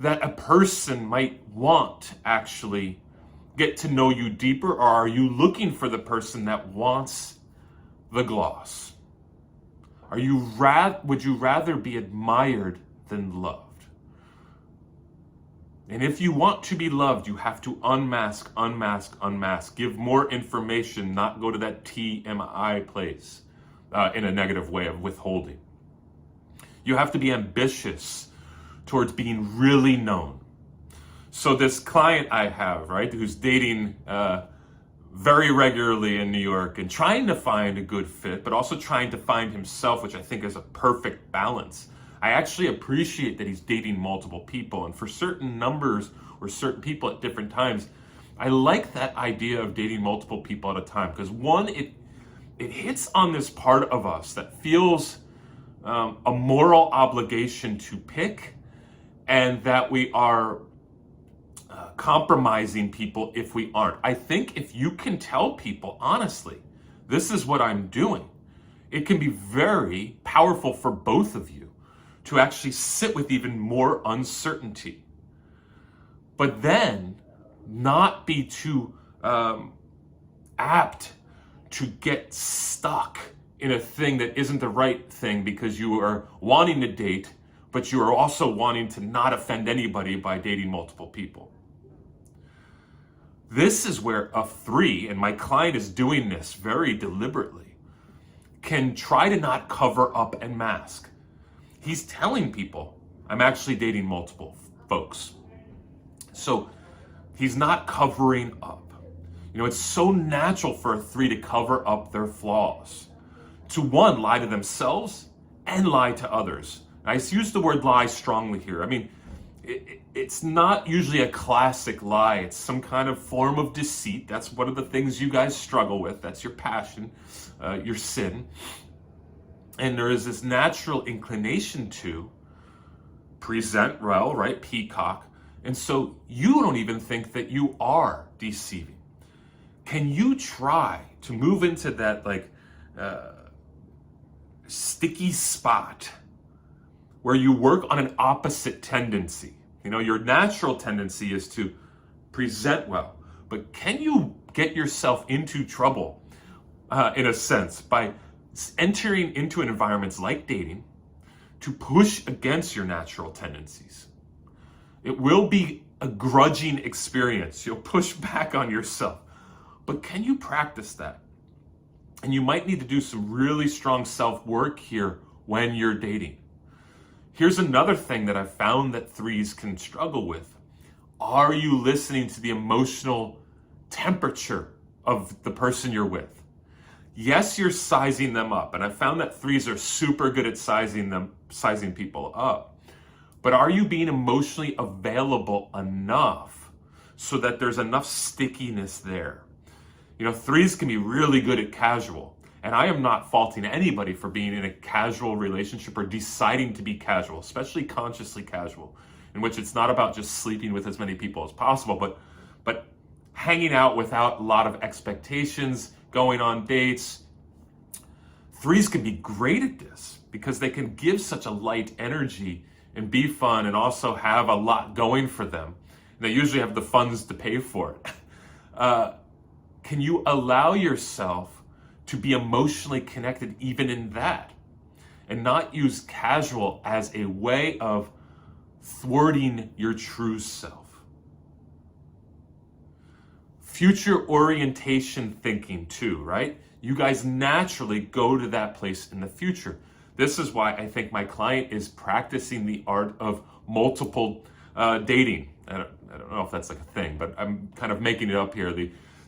that a person might want to actually get to know you deeper, or are you looking for the person that wants the gloss? Would you rather be admired than loved? And if you want to be loved, you have to unmask, give more information, not go to that TMI place in a negative way of withholding. You have to be ambitious towards being really known. So this client I have, right, who's dating very regularly in New York and trying to find a good fit, but also trying to find himself, which I think is a perfect balance. I actually appreciate that he's dating multiple people, and for certain numbers or certain people at different times, I like that idea of dating multiple people at a time, because one, it hits on this part of us that feels a moral obligation to pick, and that we are compromising people if we aren't. I think if you can tell people, honestly, this is what I'm doing, it can be very powerful for both of you to actually sit with even more uncertainty. But then not be too apt to get stuck in a thing that isn't the right thing because you are wanting to date, but you are also wanting to not offend anybody by dating multiple people. This is where a 3, and my client is doing this very deliberately, can try to not cover up and mask. He's telling people, I'm actually dating multiple folks. So he's not covering up. You know, it's so natural for a 3 to cover up their flaws. To one, lie to themselves and lie to others. I use the word lie strongly here. I mean, it's not usually a classic lie. It's some kind of form of deceit. That's one of the things you guys struggle with. That's your passion, your sin. And there is this natural inclination to present well, right? Peacock. And so you don't even think that you are deceiving. Can you try to move into that sticky spot where you work on an opposite tendency? You know, your natural tendency is to present well, but can you get yourself into trouble in a sense by entering into environments like dating to push against your natural tendencies? It will be a grudging experience. You'll push back on yourself. But can you practice that? And you might need to do some really strong self-work here when you're dating. Here's another thing that I've found that 3s can struggle with. Are you listening to the emotional temperature of the person you're with? Yes, you're sizing them up, and I found that 3s are super good at sizing people up. But are you being emotionally available enough so that there's enough stickiness there? You know, 3s can be really good at casual, and I am not faulting anybody for being in a casual relationship or deciding to be casual, especially consciously casual, in which it's not about just sleeping with as many people as possible, but hanging out without a lot of expectations, going on dates. 3s can be great at this because they can give such a light energy and be fun and also have a lot going for them. And they usually have the funds to pay for it. Can you allow yourself to be emotionally connected even in that and not use casual as a way of thwarting your true self? Future orientation thinking too, right? You guys naturally go to that place in the future. This is why I think my client is practicing the art of multiple dating. I don't know if that's like a thing, but I'm kind of making it up here.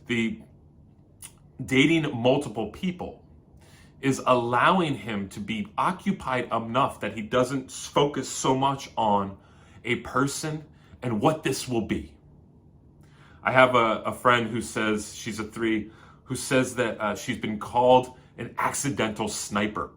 The dating multiple people is allowing him to be occupied enough that he doesn't focus so much on a person and what this will be. I have a friend who says, she's a 3, who says that she's been called an accidental sniper.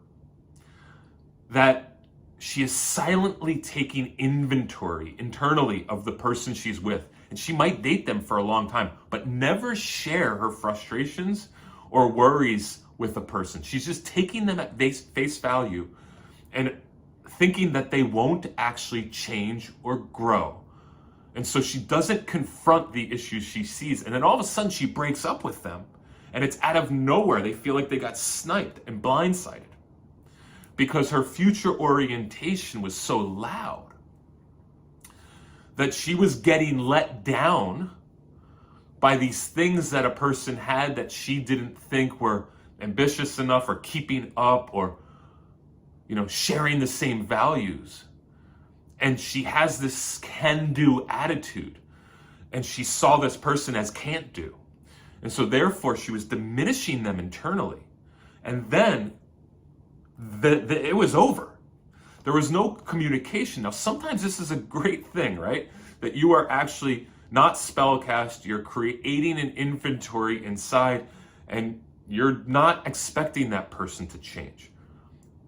That she is silently taking inventory internally of the person she's with. And she might date them for a long time, but never share her frustrations or worries with a person. She's just taking them at face value and thinking that they won't actually change or grow And so she doesn't confront the issues she sees. And then all of a sudden she breaks up with them. And it's out of nowhere. They feel like they got sniped and blindsided because her future orientation was so loud that she was getting let down by these things that a person had that she didn't think were ambitious enough or keeping up or, sharing the same values. And she has this can-do attitude. And she saw this person as can't do. And so therefore she was diminishing them internally. And then it was over. There was no communication. Now, sometimes this is a great thing, right? That you are actually not spellcast. You're creating an inventory inside, and you're not expecting that person to change.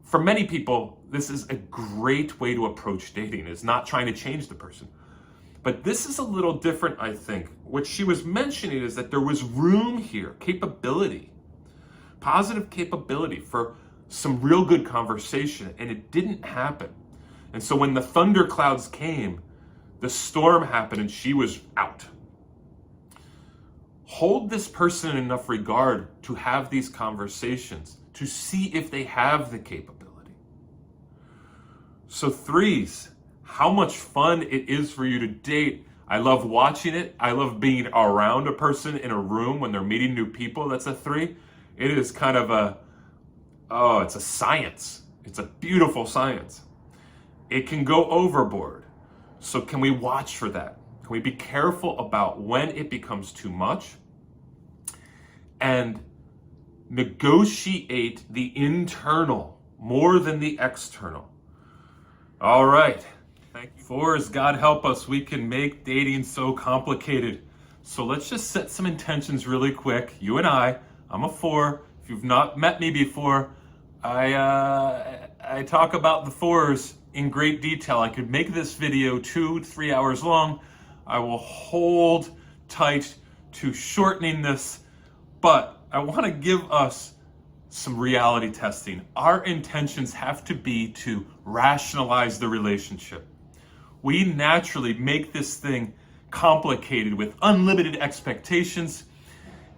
For many people, this is a great way to approach dating, is not trying to change the person. But this is a little different, I think. What she was mentioning is that there was room here, capability, positive capability for some real good conversation, and it didn't happen. And so when the thunderclouds came, the storm happened and she was out. Hold this person in enough regard to have these conversations, to see if they have the capability. So 3s, how much fun it is for you to date. I love watching it. I love being around a person in a room when they're meeting new people. That's a 3. It is kind of it's a science. It's a beautiful science. It can go overboard. So can we watch for that? Can we be careful about when it becomes too much? And negotiate the internal more than the external. All right. Thank you. 4s, God help us, we can make dating so complicated. So let's just set some intentions really quick. You and I'm a 4. If you've not met me before, I talk about the 4s in great detail. I could make this video 2-3 hours long. I will hold tight to shortening this, but I want to give us some reality testing. Our intentions have to be to rationalize the relationship. We naturally make this thing complicated with unlimited expectations.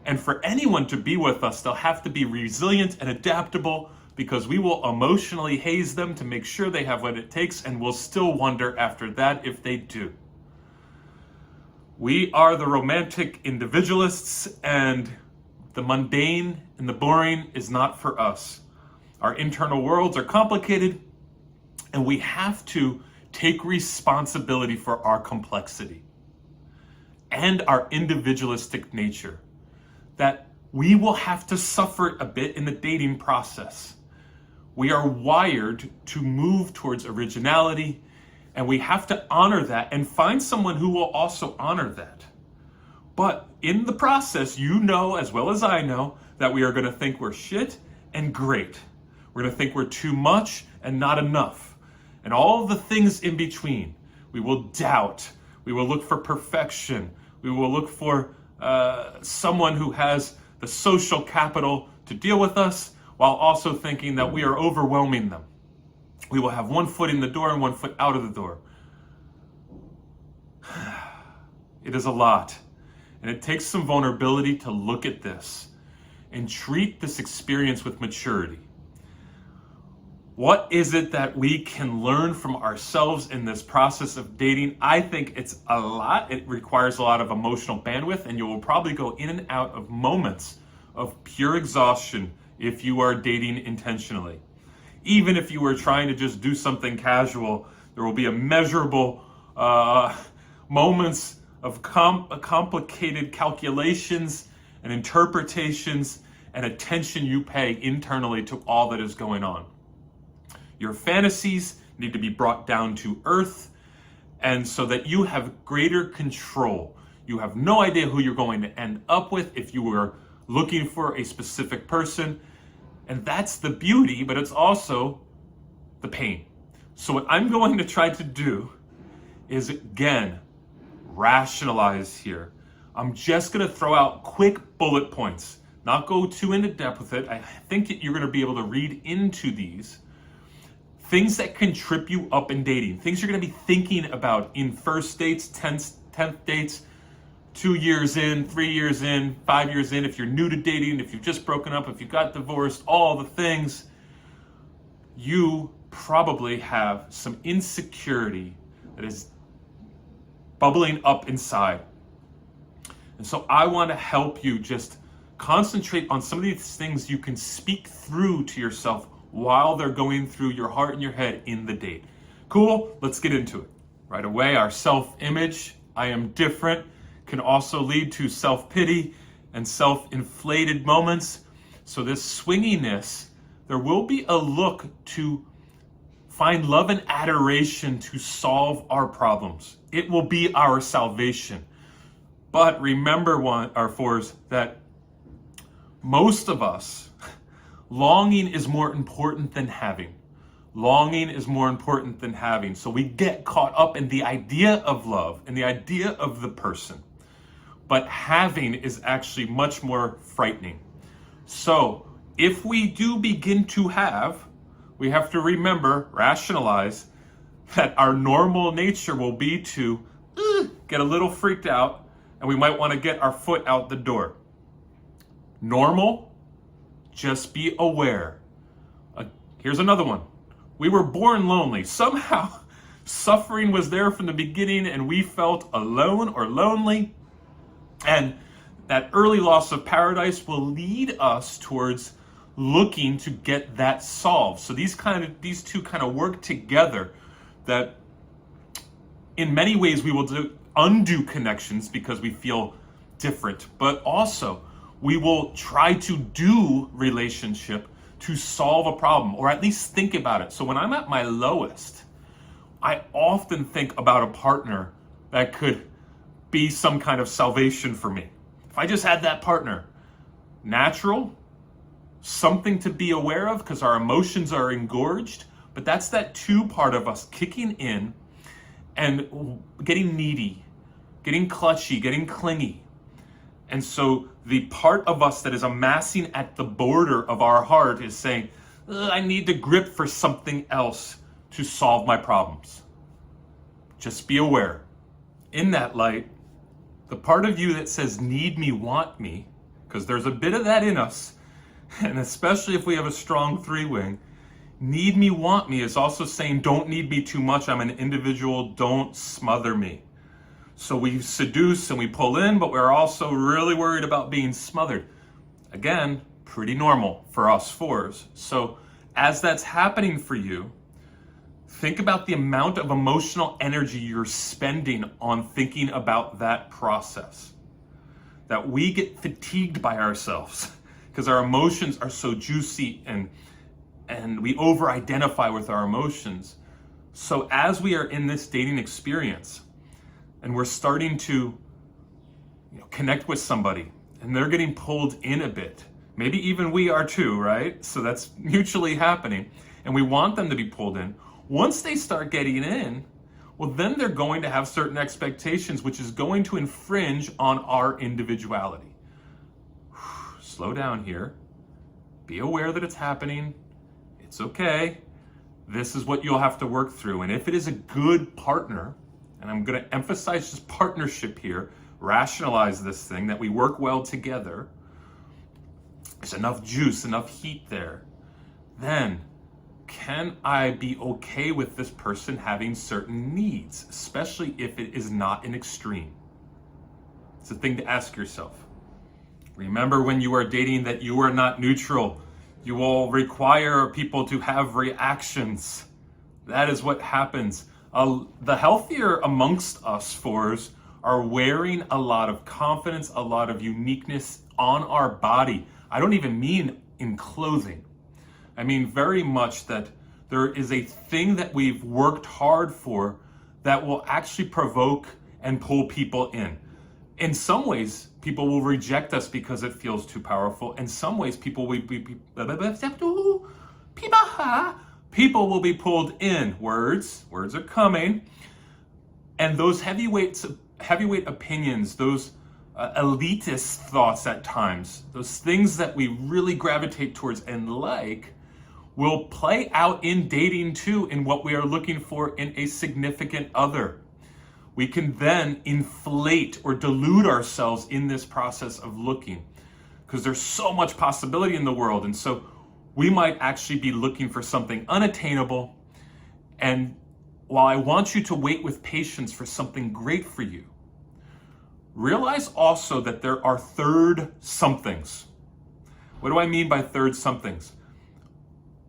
And for anyone to be with us, they'll have to be resilient and adaptable, because we will emotionally haze them to make sure they have what it takes, and we'll still wonder after that if they do. We are the romantic individualists, and the mundane and the boring is not for us. Our internal worlds are complicated, and we have to take responsibility for our complexity and our individualistic nature, that we will have to suffer a bit in the dating process. We are wired to move towards originality, and we have to honor that and find someone who will also honor that. But in the process, you know as well as I know that we are going to think we're shit and great. We're going to think we're too much and not enough. And all the things in between. We will doubt. We will look for perfection. We will look for someone who has the social capital to deal with us, while also thinking that we are overwhelming them. We will have one foot in the door and one foot out of the door. It is a lot. And it takes some vulnerability to look at this and treat this experience with maturity. What is it that we can learn from ourselves in this process of dating? I think it's a lot. It requires a lot of emotional bandwidth, and you will probably go in and out of moments of pure exhaustion if you are dating intentionally. Even if you were trying to just do something casual, there will be immeasurable moments of complicated calculations and interpretations and attention you pay internally to all that is going on. Your fantasies need to be brought down to earth, and so that you have greater control. You have no idea who you're going to end up with if you were looking for a specific person. And that's the beauty, but it's also the pain. So what I'm going to try to do is, again, rationalize here. I'm just going to throw out quick bullet points, not go too into depth with it. I think that you're going to be able to read into these things that can trip you up in dating, things you're going to be thinking about in first dates, 10th dates, 2 years in, 3 years in, 5 years in, if you're new to dating, if you've just broken up, if you got divorced, all the things, you probably have some insecurity that is bubbling up inside. And so I want to help you just concentrate on some of these things you can speak through to yourself while they're going through your heart and your head in the date. Cool? Let's get into it. Right away, our self-image, I am different, can also lead to self-pity and self-inflated moments. So this swinginess, there will be a look to find love and adoration to solve our problems. It will be our salvation. But remember, our fours, that most of us, longing is more important than having. Longing is more important than having. So we get caught up in the idea of love and the idea of the person. But having is actually much more frightening. So if we do begin to have, we have to remember, rationalize, that our normal nature will be to get a little freaked out, and we might want to get our foot out the door. Normal, just be aware. Here's another one. We were born lonely. Somehow, suffering was there from the beginning, and we felt alone or lonely. And that early loss of paradise will lead us towards looking to get that solved. So these two kind of work together, that in many ways we will undo connections because we feel different, but also we will try to do relationship to solve a problem, or at least think about it. So when I'm at my lowest, I often think about a partner that could be some kind of salvation for me. If I just had that partner, natural, something to be aware of because our emotions are engorged, but that's that two part of us kicking in and getting needy, getting clutchy, getting clingy. And so the part of us that is amassing at the border of our heart is saying, I need to grip for something else to solve my problems. Just be aware. In that light, the part of you that says need me, want me, because there's a bit of that in us, and especially if we have a strong three-wing, need me, want me is also saying don't need me too much, I'm an individual, don't smother me. So we seduce and we pull in, but we're also really worried about being smothered. Again, pretty normal for us fours. So as that's happening for you, think about the amount of emotional energy you're spending on thinking about that process. That we get fatigued by ourselves because our emotions are so juicy and we over-identify with our emotions. So as we are in this dating experience and we're starting to connect with somebody and they're getting pulled in a bit, maybe even we are too, right? So that's mutually happening and we want them to be pulled in. Once they start getting in, well, then they're going to have certain expectations, which is going to infringe on our individuality. Slow down here. Be aware that it's happening. It's okay. This is what you'll have to work through. And if it is a good partner, and I'm going to emphasize just partnership here, rationalize this thing, that we work well together, there's enough juice, enough heat there, then can I be okay with this person having certain needs, especially if it is not an extreme? It's a thing to ask yourself. Remember when you are dating that you are not neutral. You will require people to have reactions. That is what happens. The healthier amongst us fours are wearing a lot of confidence, a lot of uniqueness on our body. I don't even mean in clothing. I mean very much that there is a thing that we've worked hard for that will actually provoke and pull people in. In some ways, people will reject us because it feels too powerful. In some ways, people will be pulled in. Words are coming. And those heavyweight opinions, those elitist thoughts at times, those things that we really gravitate towards and like, will play out in dating too, in what we are looking for in a significant other. we can then inflate or delude ourselves in this process of looking, because there's so much possibility in the world. And so we might actually be looking for something unattainable. And while I want you to wait with patience for something great for you, realize also that there are third somethings. What do I mean by third somethings?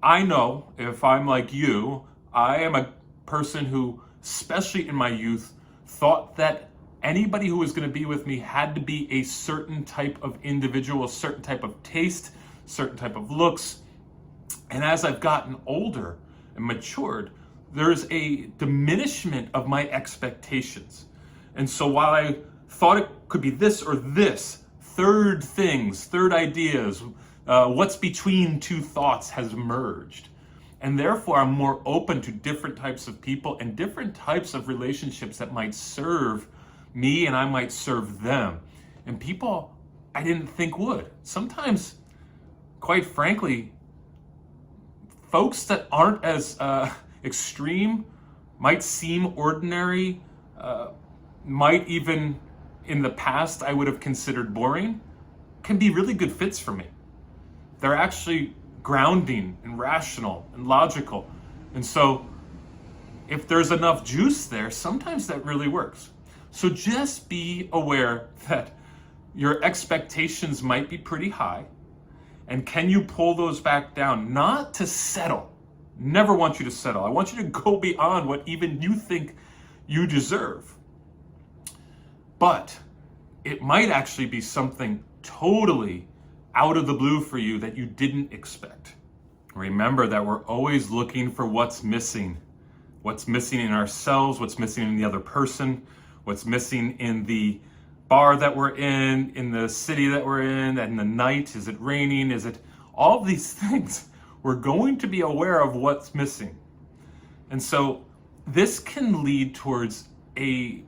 I know if I'm like you, I am a person who, especially in my youth, thought that anybody who was going to be with me had to be a certain type of individual, a certain type of taste, certain type of looks. And as I've gotten older and matured, there's a diminishment of my expectations. And so while I thought it could be this or this, third things, third ideas, what's between two thoughts has emerged. And therefore, I'm more open to different types of people and different types of relationships that might serve me and I might serve them. And people I didn't think would. Sometimes, quite frankly, folks that aren't as extreme might seem ordinary, might even in the past I would have considered boring, can be really good fits for me. They're actually grounding and rational and logical. And so if there's enough juice there, sometimes that really works. So just be aware that your expectations might be pretty high. And can you pull those back down? Not to settle. Never want you to settle. I want you to go beyond what even you think you deserve. But it might actually be something totally out of the blue for you that you didn't expect. Remember that we're always looking for what's missing. What's missing in ourselves, what's missing in the other person, what's missing in the bar that we're in the city that we're in the night. Is it raining? Is it all of these things? We're going to be aware of what's missing. And so this can lead towards a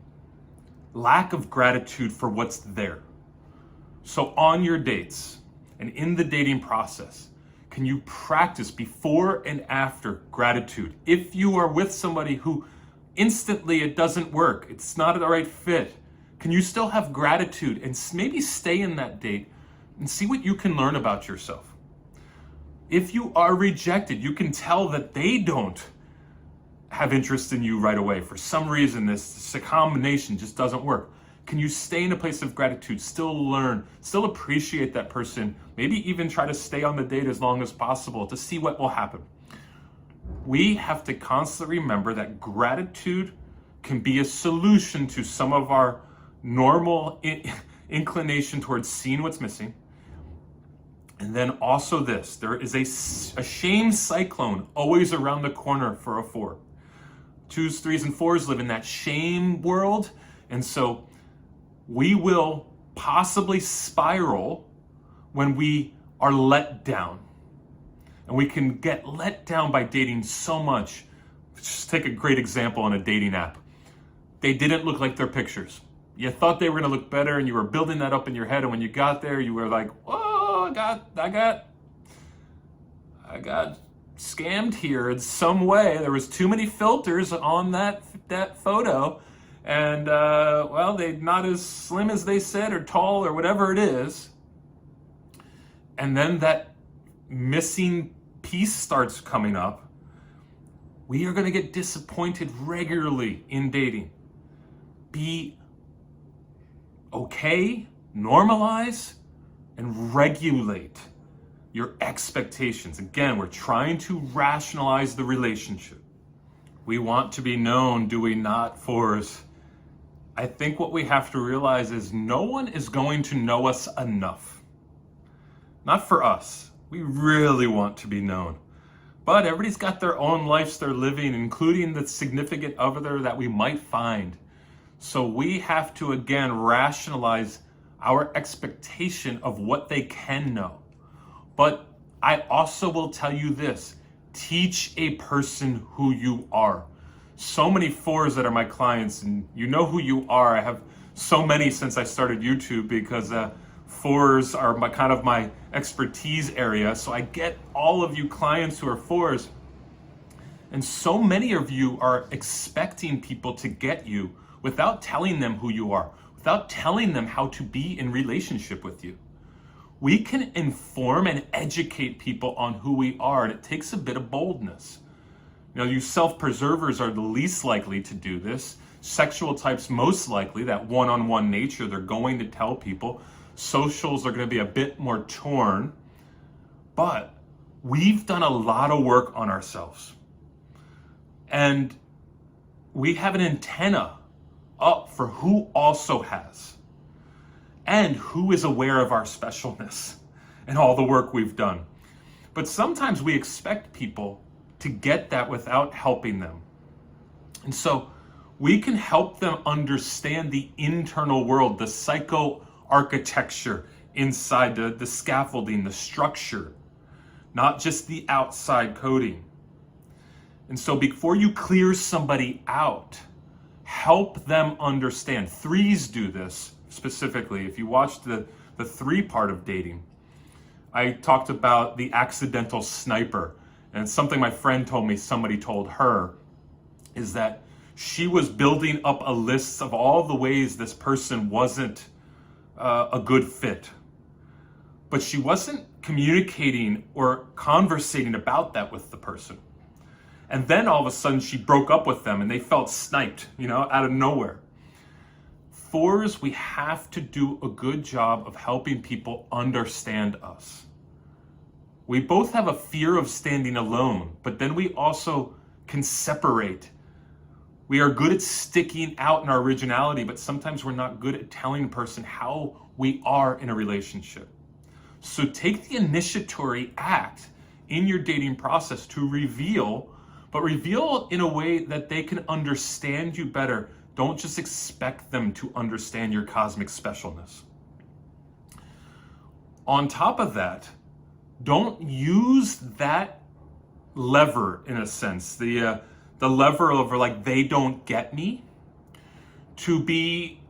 lack of gratitude for what's there. So on your dates and in the dating process, can you practice before and after gratitude? If you are with somebody who instantly it doesn't work, it's not the right fit, can you still have gratitude and maybe stay in that date and see what you can learn about yourself? If you are rejected, you can tell that they don't have interest in you right away. For some reason, this combination just doesn't work. Can you stay in a place of gratitude, still learn, still appreciate that person, maybe even try to stay on the date as long as possible to see what will happen? We have to constantly remember that gratitude can be a solution to some of our normal inclination towards seeing what's missing. And then also this, there is a shame cyclone always around the corner for a 4. 2s, 3s, and 4s live in that shame world. And so we will possibly spiral when we are let down. And we can get let down by dating so much. Just take a great example on a dating app. They didn't look like their pictures. You thought they were going to look better and you were building that up in your head. And when you got there, you were like, whoa, I got scammed here in some way. There was too many filters on that photo. And, well, they're not as slim as they said or tall or whatever it is. And then that missing piece starts coming up. We are going to get disappointed regularly in dating. Be okay, normalize, and regulate your expectations. Again, we're trying to rationalize the relationship. We want to be known, do we not, Fours? I think what we have to realize is no one is going to know us enough. Not for us. We really want to be known. But everybody's got their own lives they're living, including the significant other that we might find. So we have to, again, rationalize our expectation of what they can know. But I also will tell you this, teach a person who you are. So many 4s that are my clients, and you know who you are. I have so many since I started YouTube because 4s are my expertise area. So I get all of you clients who are 4s. And so many of you are expecting people to get you without telling them who you are, without telling them how to be in relationship with you. We can inform and educate people on who we are, and it takes a bit of boldness. You self-preservers are the least likely to do this. Sexual types most likely, that one-on-one nature, they're going to tell people. Socials are going to be a bit more torn, but we've done a lot of work on ourselves. And we have an antenna up for who also has, and who is aware of our specialness and all the work we've done. But sometimes we expect people to get that without helping them. And so we can help them understand the internal world, the psycho-architecture inside the scaffolding, the structure, not just the outside coding. And so before you clear somebody out, help them understand. Threes do this specifically. If you watch the 3 part of dating, I talked about the accidental sniper. And something my friend told me somebody told her is that she was building up a list of all the ways this person wasn't a good fit. But she wasn't communicating or conversating about that with the person. And then all of a sudden she broke up with them and they felt sniped, out of nowhere. 4s, we have to do a good job of helping people understand us. We both have a fear of standing alone, but then we also can separate. We are good at sticking out in our originality, but sometimes we're not good at telling a person how we are in a relationship. So take the initiatory act in your dating process to reveal, but reveal in a way that they can understand you better. Don't just expect them to understand your cosmic specialness. On top of that, don't use that lever, in a sense, the lever over like they don't get me, to be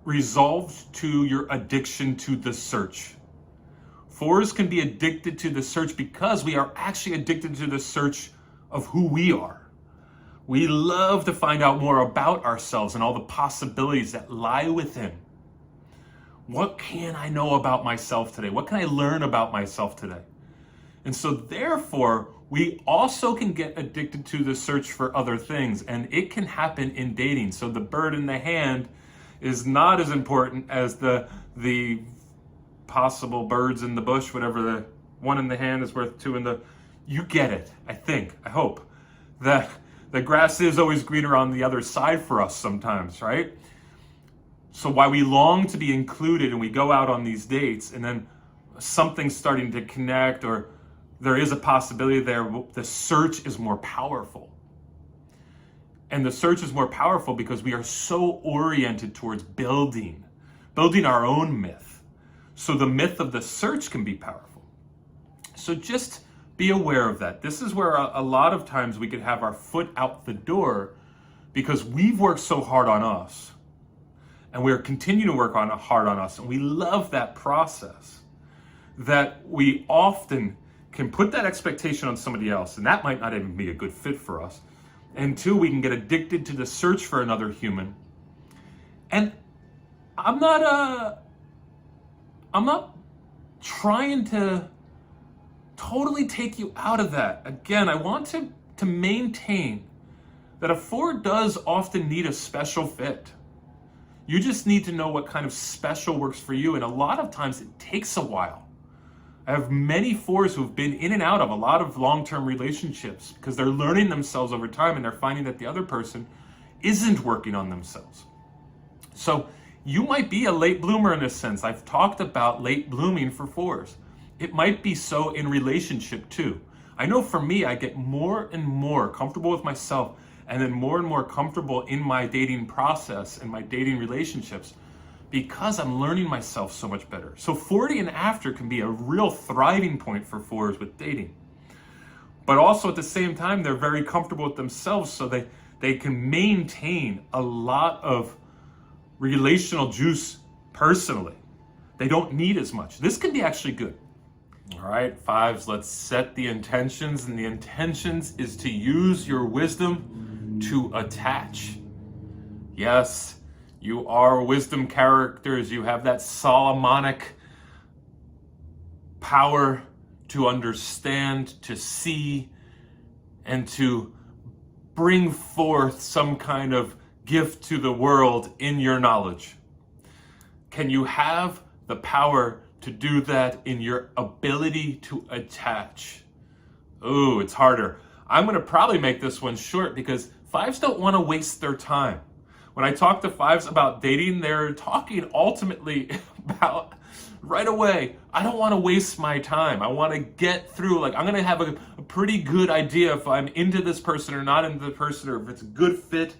resolved to your addiction to the search. 4s can be addicted to the search because we are actually addicted to the search of who we are. We love to find out more about ourselves and all the possibilities that lie within. What can I know about myself today? What can I learn about myself today? And so therefore, we also can get addicted to the search for other things, and it can happen in dating. So the bird in the hand is not as important as the possible birds in the bush, whatever. The one in the hand is worth 2 in the... You get it, I think, I hope. That the grass is always greener on the other side for us sometimes, right? So while we long to be included and we go out on these dates and then something's starting to connect or there is a possibility there, the search is more powerful. And the search is more powerful because we are so oriented towards building our own myth. So the myth of the search can be powerful. So just be aware of that. This is where a lot of times we could have our foot out the door because we've worked so hard on us. And we're continuing to work hard on us. And we love that process that we often can put that expectation on somebody else. And that might not even be a good fit for us. And 2, we can get addicted to the search for another human. And I'm not trying to totally take you out of that. Again, I want to maintain that a 4 does often need a special fit. You just need to know what kind of special works for you. And a lot of times it takes a while. I have many 4s who've been in and out of a lot of long-term relationships because they're learning themselves over time and they're finding that the other person isn't working on themselves. So you might be a late bloomer in a sense. I've talked about late blooming for 4s. It might be so in relationship too. I know for me, I get more and more comfortable with myself and then more and more comfortable in my dating process and my dating relationships because I'm learning myself so much better. So 40 and after can be a real thriving point for 4s with dating. But also at the same time, they're very comfortable with themselves so they can maintain a lot of relational juice personally. They don't need as much. This can be actually good. All right, 5s, let's set the intentions. And the intentions is to use your wisdom to attach. Yes, you are wisdom characters. You have that Solomonic power to understand, to see, and to bring forth some kind of gift to the world in your knowledge. Can you have the power to do that in your ability to attach? Oh, it's harder. I'm going to probably make this one short because fives don't want to waste their time. When I talk to fives about dating, they're talking ultimately about right away, I don't want to waste my time. I want to get through, like I'm going to have a pretty good idea if I'm into this person or not into the person, or if it's a good fit.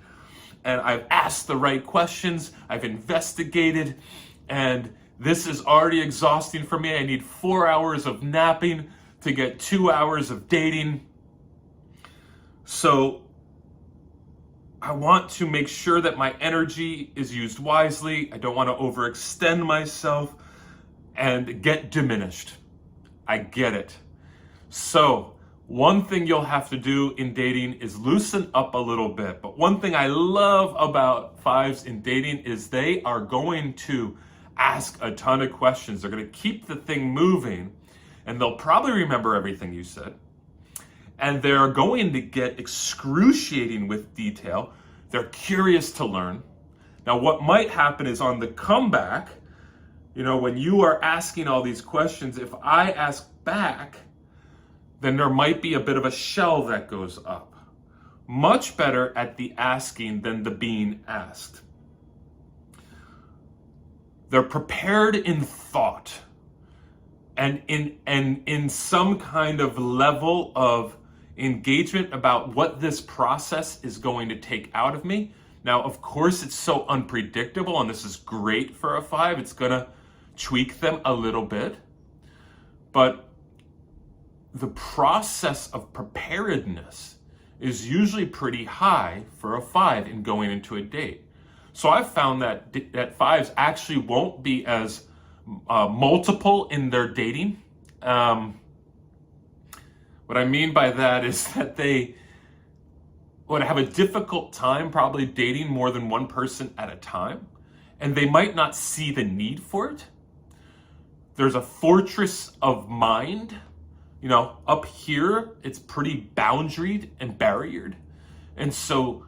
And I've asked the right questions, I've investigated, and this is already exhausting for me. I need 4 hours of napping to get 2 hours of dating. So I want to make sure that my energy is used wisely. I don't want to overextend myself and get diminished. I get it. So one thing you'll have to do in dating is loosen up a little bit. But one thing I love about fives in dating is they are going to ask a ton of questions. They're going to keep the thing moving, and they'll probably remember everything you said. And they're going to get excruciating with detail. They're curious to learn. Now, what might happen is on the comeback, when you are asking all these questions, if I ask back, then there might be a bit of a shell that goes up. Much better at the asking than the being asked. They're prepared in thought and in some kind of level of engagement about what this process is going to take out of me. Now, of course, it's so unpredictable, and this is great for a five. It's going to tweak them a little bit. But the process of preparedness is usually pretty high for a five in going into a date. So I've found that fives actually won't be as multiple in their dating. What I mean by that is that they would have a difficult time probably dating more than one person at a time, and they might not see the need for it. There's a fortress of mind. Up here, it's pretty boundaried and barriered. And so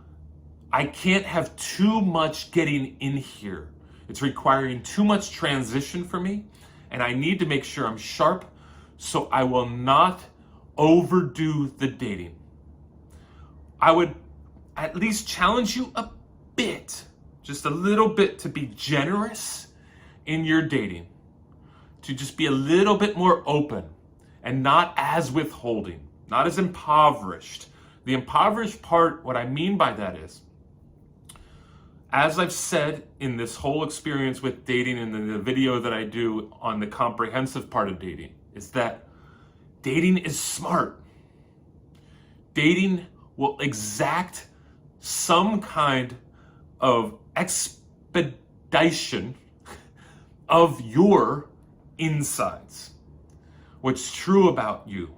I can't have too much getting in here. It's requiring too much transition for me, and I need to make sure I'm sharp so I will not overdo the dating. I would at least challenge you a bit, just a little bit, to be generous in your dating, to just be a little bit more open and not as withholding, not as impoverished. The impoverished part, what I mean by that is, as I've said in this whole experience with dating and in the video that I do on the comprehensive part of dating, is that dating is smart. Dating will exact some kind of expedition of your insides. What's true about you,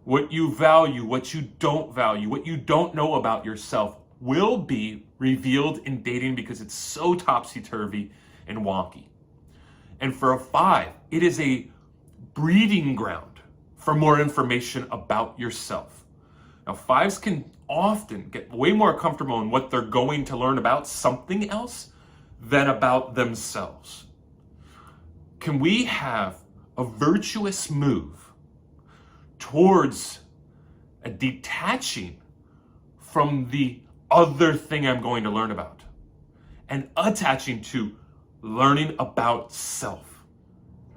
what you value, what you don't value, what you don't know about yourself will be revealed in dating because it's so topsy-turvy and wonky. And for a five, it is a breeding ground for more information about yourself. Now, fives can often get way more comfortable in what they're going to learn about something else than about themselves. Can we have a virtuous move towards a detaching from the other thing I'm going to learn about and attaching to learning about self?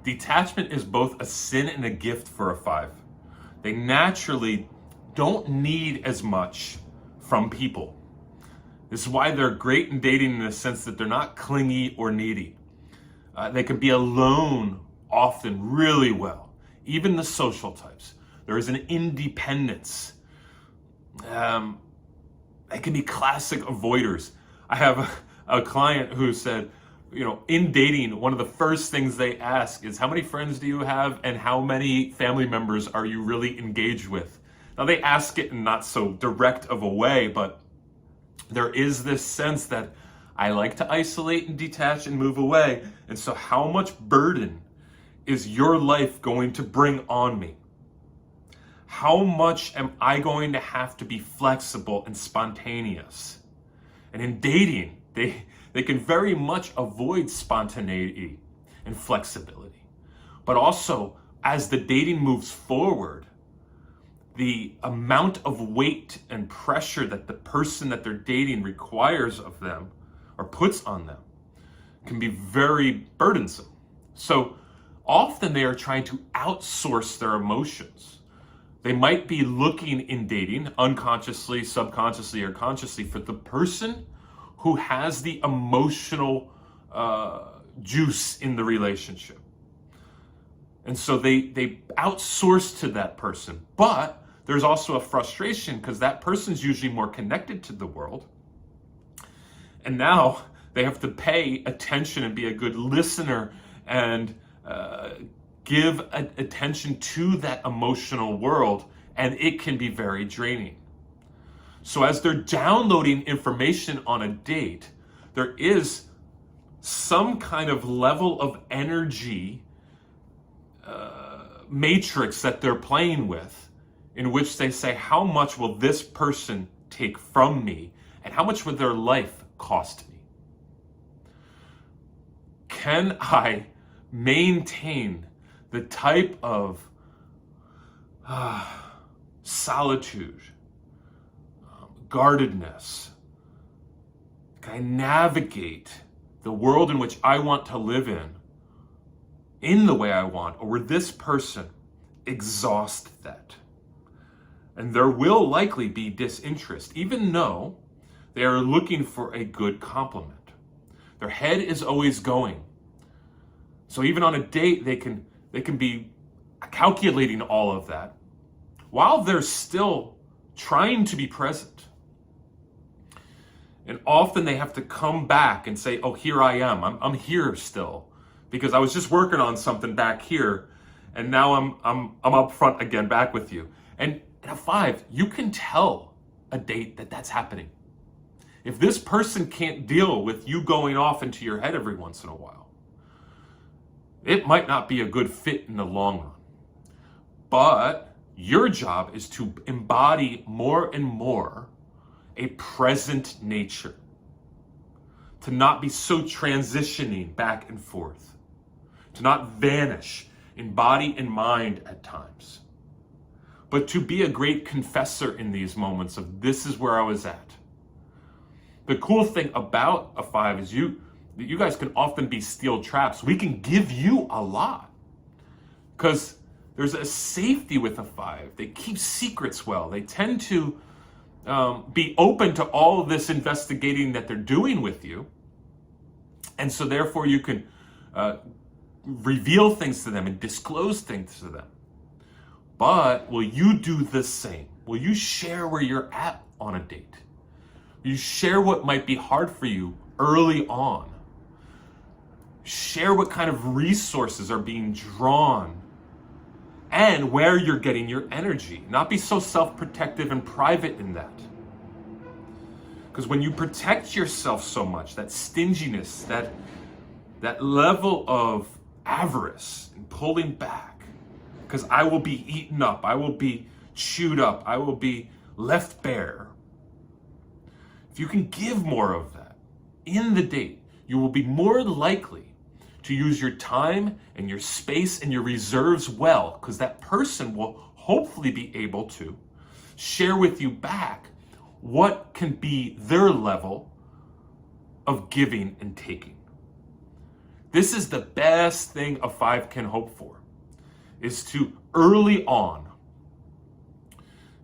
Detachment is both a sin and a gift for a five. They naturally don't need as much from people. This is why they're great in dating in the sense that they're not clingy or needy. They can be alone often really well. Even the social types. There is an independence. They can be classic avoiders. I have a client who said, in dating, one of the first things they ask is, how many friends do you have and how many family members are you really engaged with? Now, they ask it in not so direct of a way, but there is this sense that I like to isolate and detach and move away. And so how much burden is your life going to bring on me? How much am I going to have to be flexible and spontaneous? And in dating, they can very much avoid spontaneity and flexibility. But also, as the dating moves forward, the amount of weight and pressure that the person that they're dating requires of them or puts on them can be very burdensome. So often they are trying to outsource their emotions. They might be looking in dating unconsciously, subconsciously, or consciously for the person who has the emotional juice in the relationship. And so they outsource to that person. But there's also a frustration because that person's usually more connected to the world. And now they have to pay attention and be a good listener and give attention to that emotional world. And it can be very draining. So as they're downloading information on a date, there is some kind of level of energy matrix that they're playing with, in which they say, how much will this person take from me, and how much would their life cost me? Can I maintain the type of solitude, guardedness? Can I navigate the world in which I want to live in the way I want, or will this person exhaust that? And there will likely be disinterest, even though they are looking for a good compliment. Their head is always going. So even on a date, they can be calculating all of that while they're still trying to be present. And often they have to come back and say, oh, here I am. I'm here still because I was just working on something back here. And now I'm up front again, back with you. And at a 5, you can tell a date that that's happening. If this person can't deal with you going off into your head every once in a while, it might not be a good fit in the long run. But your job is to embody more and more a present nature, to not be so transitioning back and forth, to not vanish in body and mind at times, but to be a great confessor in these moments of this is where I was at. The cool thing about a 5 is you guys can often be steel traps. We can give you a lot because there's a safety with a 5. They keep secrets well. They tend to be open to all of this investigating that they're doing with you. And so therefore you can reveal things to them and disclose things to them. But will you do the same? Will you share where you're at on a date? Will you share what might be hard for you early on? Share what kind of resources are being drawn and where you're getting your energy. Not be so self-protective and private in that. Because when you protect yourself so much, that stinginess, that level of avarice and pulling back, because I will be eaten up, I will be chewed up, I will be left bare. If you can give more of that in the date, you will be more likely to use your time and your space and your reserves well, because that person will hopefully be able to share with you back what can be their level of giving and taking. This is the best thing a 5 can hope for, is to early on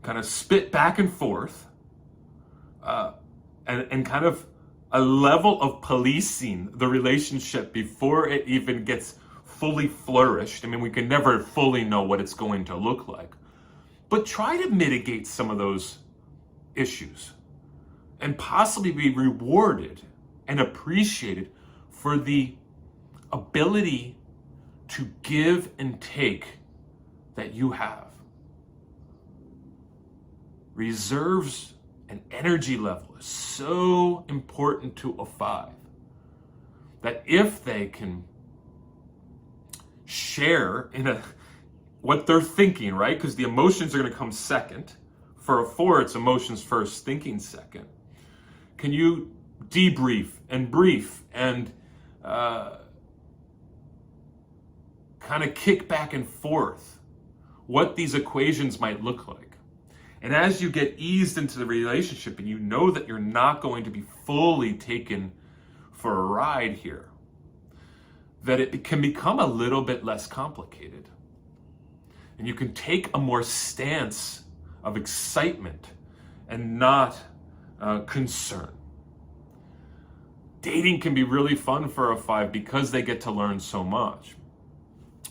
kind of spit back and forth and kind of a level of policing the relationship before it even gets fully flourished. I mean, we can never fully know what it's going to look like, but try to mitigate some of those issues and possibly be rewarded and appreciated for the ability to give and take that you have. Reserves and energy level is so important to a 5 that if they can share in what they're thinking, right? Because the emotions are going to come second. For a 4, it's emotions first, thinking second. Can you debrief and brief and kind of kick back and forth what these equations might look like? And as you get eased into the relationship and you know that you're not going to be fully taken for a ride here, that it can become a little bit less complicated. And you can take a more stance of excitement and not concern. Dating can be really fun for a 5 because they get to learn so much.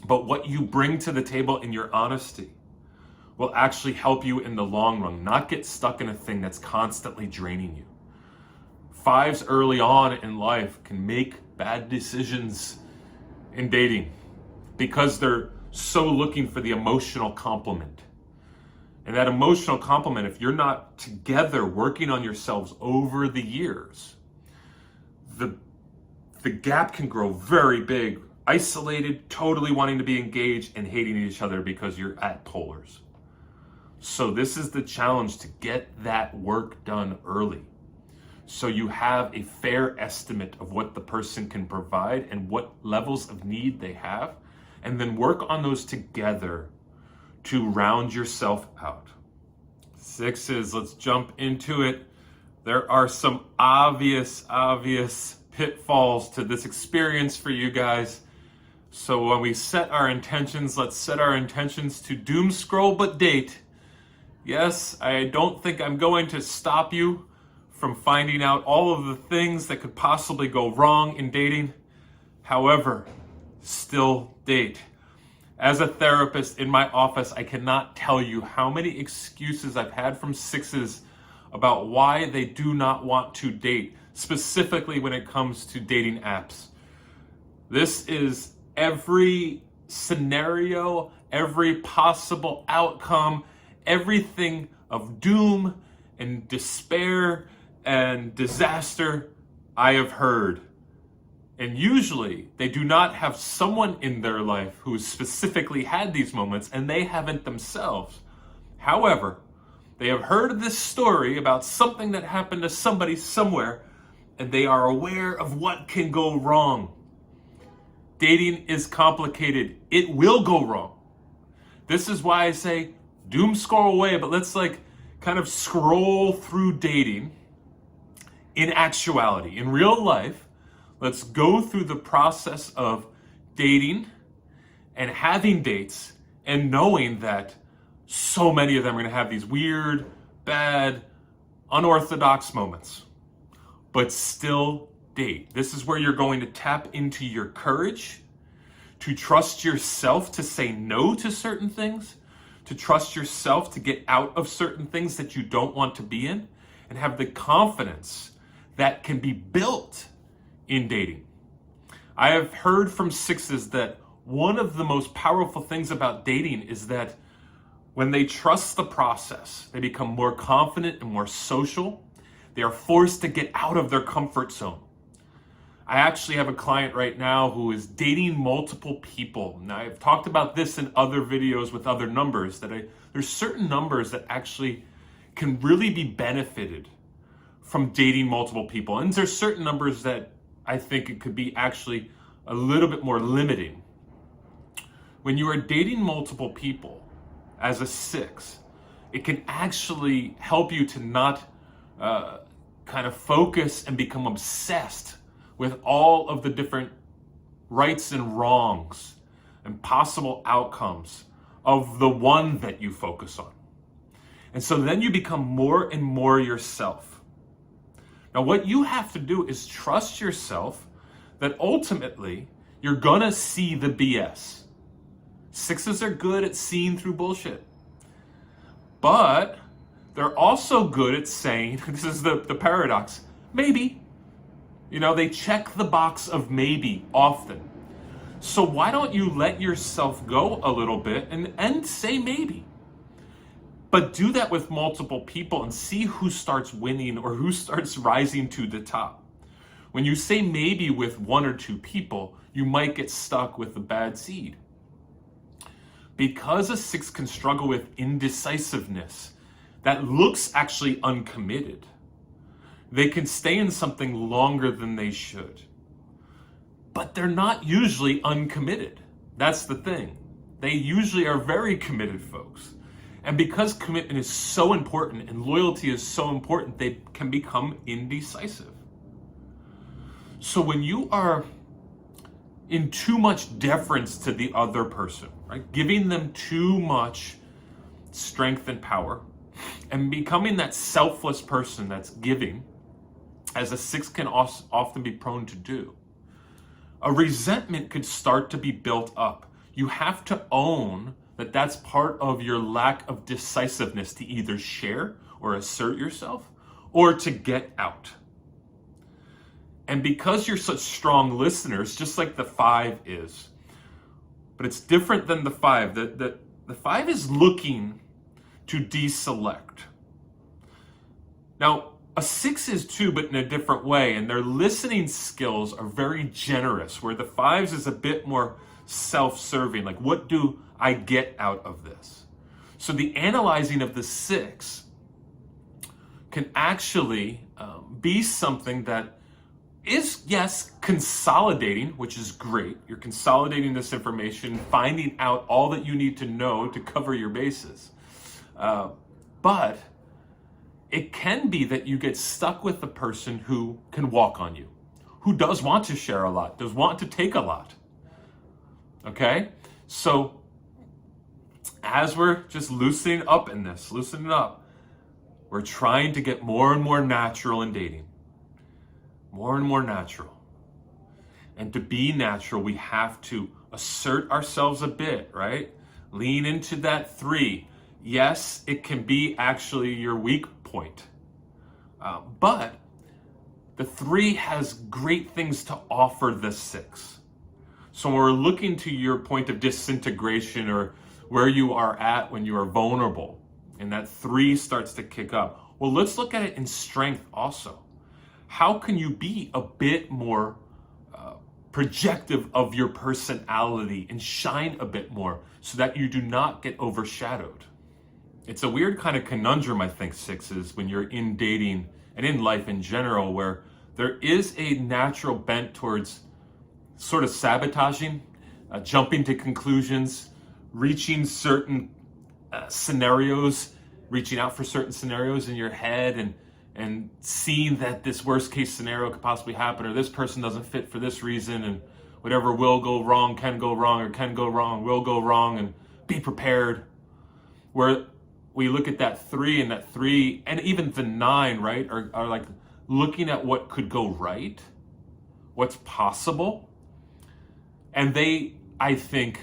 But what you bring to the table in your honesty will actually help you in the long run, not get stuck in a thing that's constantly draining you. 5s early on in life can make bad decisions in dating because they're so looking for the emotional complement. And that emotional complement, if you're not together working on yourselves over the years, the gap can grow very big, isolated, totally wanting to be engaged and hating each other because you're at polars. So this is the challenge, to get that work done early, so you have a fair estimate of what the person can provide and what levels of need they have, and then work on those together to round yourself out. 6s, let's jump into it. There are some obvious pitfalls to this experience for you guys. So when we set our intentions, let's set our intentions to doom scroll but date. Yes, I don't think I'm going to stop you from finding out all of the things that could possibly go wrong in dating. However, still date. As a therapist in my office, I cannot tell you how many excuses I've had from 6s about why they do not want to date, specifically when it comes to dating apps. This is every scenario, every possible outcome, everything of doom and despair and disaster I have heard. And usually they do not have someone in their life who specifically had these moments, and they haven't themselves. However, they have heard this story about something that happened to somebody somewhere, and they are aware of what can go wrong. Dating is complicated. It will go wrong. This is why I say doom scroll away, but let's kind of scroll through dating in actuality. In real life, let's go through the process of dating and having dates and knowing that so many of them are going to have these weird, bad, unorthodox moments, but still date. This is where you're going to tap into your courage, to trust yourself to say no to certain things, to trust yourself to get out of certain things that you don't want to be in, and have the confidence that can be built in dating. I have heard from 6s that one of the most powerful things about dating is that when they trust the process, they become more confident and more social. They are forced to get out of their comfort zone. I actually have a client right now who is dating multiple people. Now, I've talked about this in other videos with other numbers, that there's certain numbers that actually can really be benefited from dating multiple people. And there's certain numbers that I think it could be actually a little bit more limiting. When you are dating multiple people as a 6, it can actually help you to not kind of focus and become obsessed with all of the different rights and wrongs and possible outcomes of the one that you focus on. And so then you become more and more yourself. Now, what you have to do is trust yourself that ultimately you're gonna see the BS. 6s are good at seeing through bullshit, but they're also good at saying, this is the paradox, maybe. You know, they check the box of maybe often. So why don't you let yourself go a little bit and say maybe? But do that with multiple people and see who starts winning or who starts rising to the top. When you say maybe with 1 or 2 people, you might get stuck with a bad seed. Because a 6 can struggle with indecisiveness that looks actually uncommitted, they can stay in something longer than they should. But they're not usually uncommitted. That's the thing. They usually are very committed folks. And because commitment is so important and loyalty is so important, they can become indecisive. So when you are in too much deference to the other person, right, giving them too much strength and power, and becoming that selfless person that's giving, as a 6 can often be prone to do, a resentment could start to be built up. You have to own that that's part of your lack of decisiveness to either share or assert yourself or to get out. And because you're such strong listeners, just like the 5 is, but it's different than the 5. The 5 is looking to deselect. Now, a 6 is too, but in a different way, and their listening skills are very generous, where the 5s is a bit more self-serving, like what do I get out of this? So the analyzing of the 6 can actually be something that is, yes, consolidating, which is great. You're consolidating this information, finding out all that you need to know to cover your bases. But it can be that you get stuck with the person who can walk on you, who does want to share a lot, does want to take a lot. Okay? So as we're just loosening up in this, loosening up, we're trying to get more and more natural in dating. More and more natural. And to be natural, we have to assert ourselves a bit, right? Lean into that 3. Yes, it can be actually your weak point. But the 3 has great things to offer the 6. So when we're looking to your point of disintegration or where you are at when you are vulnerable and that 3 starts to kick up, well, let's look at it in strength also. How can you be a bit more projective of your personality and shine a bit more so that you do not get overshadowed? It's a weird kind of conundrum, I think, 6s, when you're in dating and in life in general, where there is a natural bent towards sort of sabotaging, jumping to conclusions, reaching certain scenarios, reaching out for certain scenarios in your head and seeing that this worst case scenario could possibly happen, or this person doesn't fit for this reason, and whatever will go wrong, can go wrong, or can go wrong, will go wrong, and be prepared. Where we look at that 3 and that 3, and even the 9, right, are like looking at what could go right, what's possible. And they, I think,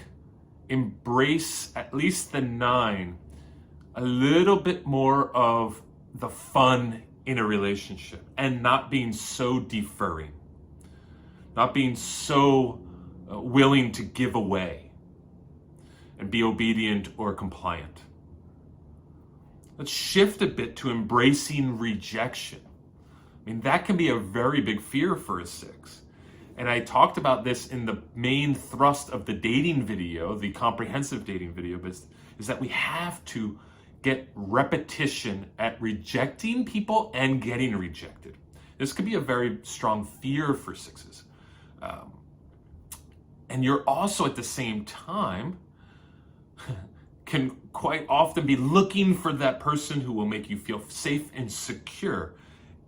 embrace, at least the 9, a little bit more of the fun in a relationship and not being so deferring, not being so willing to give away and be obedient or compliant. Let's shift a bit to embracing rejection. I mean, that can be a very big fear for a 6. And I talked about this in the main thrust of the dating video, the comprehensive dating video, but is that we have to get repetition at rejecting people and getting rejected. This could be a very strong fear for 6s. And you're also at the same time can quite often be looking for that person who will make you feel safe and secure.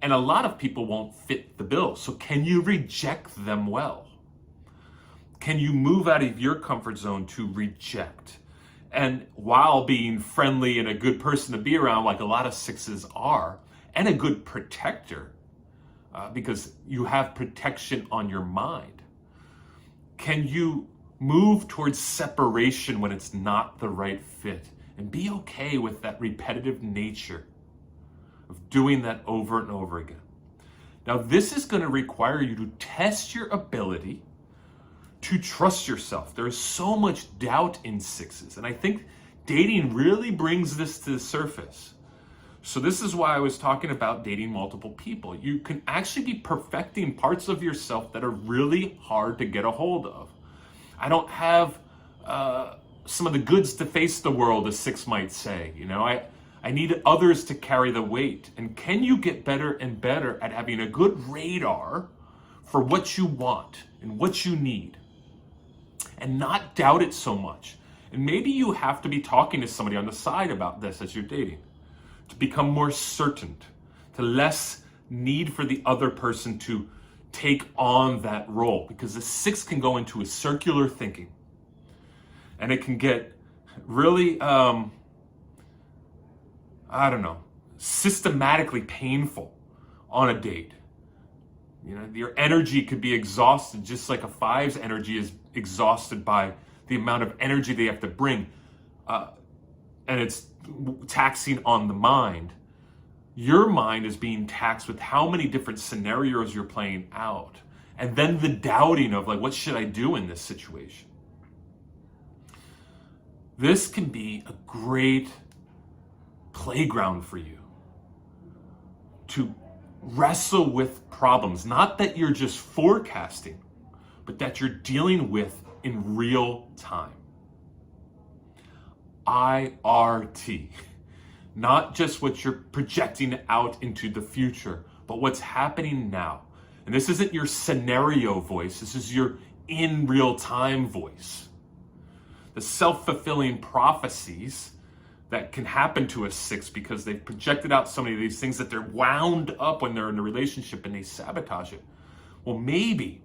And a lot of people won't fit the bill. So can you reject them well? Can you move out of your comfort zone to reject? And while being friendly and a good person to be around, like a lot of 6s are, and a good protector, because you have protection on your mind, can you move towards separation when it's not the right fit and be okay with that repetitive nature of doing that over and over again? Now, this is going to require you to test your ability to trust yourself. There is so much doubt in 6s. And I think dating really brings this to the surface. So this is why I was talking about dating multiple people. You can actually be perfecting parts of yourself that are really hard to get a hold of. I don't have some of the goods to face the world, a 6 might say. I need others to carry the weight. And can you get better and better at having a good radar for what you want and what you need, and not doubt it so much? And maybe you have to be talking to somebody on the side about this as you're dating, to become more certain, to less need for the other person to take on that role, because the 6 can go into a circular thinking, and it can get really, systematically painful on a date. Your energy could be exhausted, just like a 5's energy is exhausted by the amount of energy they have to bring, and it's taxing on the mind. Your mind is being taxed with how many different scenarios you're playing out, and then the doubting of, like, what should I do in this situation? This can be a great playground for you to wrestle with problems, not that you're just forecasting, but that you're dealing with in real time. IRT. Not just what you're projecting out into the future, but what's happening now. And this isn't your scenario voice, this is your in real time voice. The self-fulfilling prophecies that can happen to a 6 because they've projected out so many of these things that they're wound up when they're in a relationship and they sabotage it. Well, maybe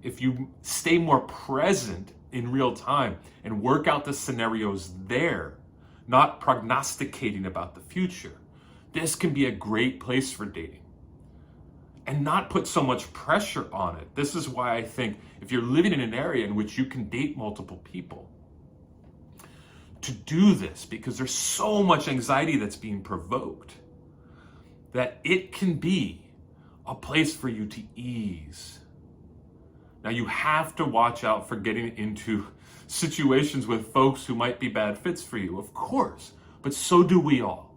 if you stay more present in real time and work out the scenarios there, not prognosticating about the future, this can be a great place for dating. And not put so much pressure on it. This is why I think if you're living in an area in which you can date multiple people, to do this, because there's so much anxiety that's being provoked, that it can be a place for you to ease. Now, you have to watch out for getting into situations with folks who might be bad fits for you, of course, but so do we all.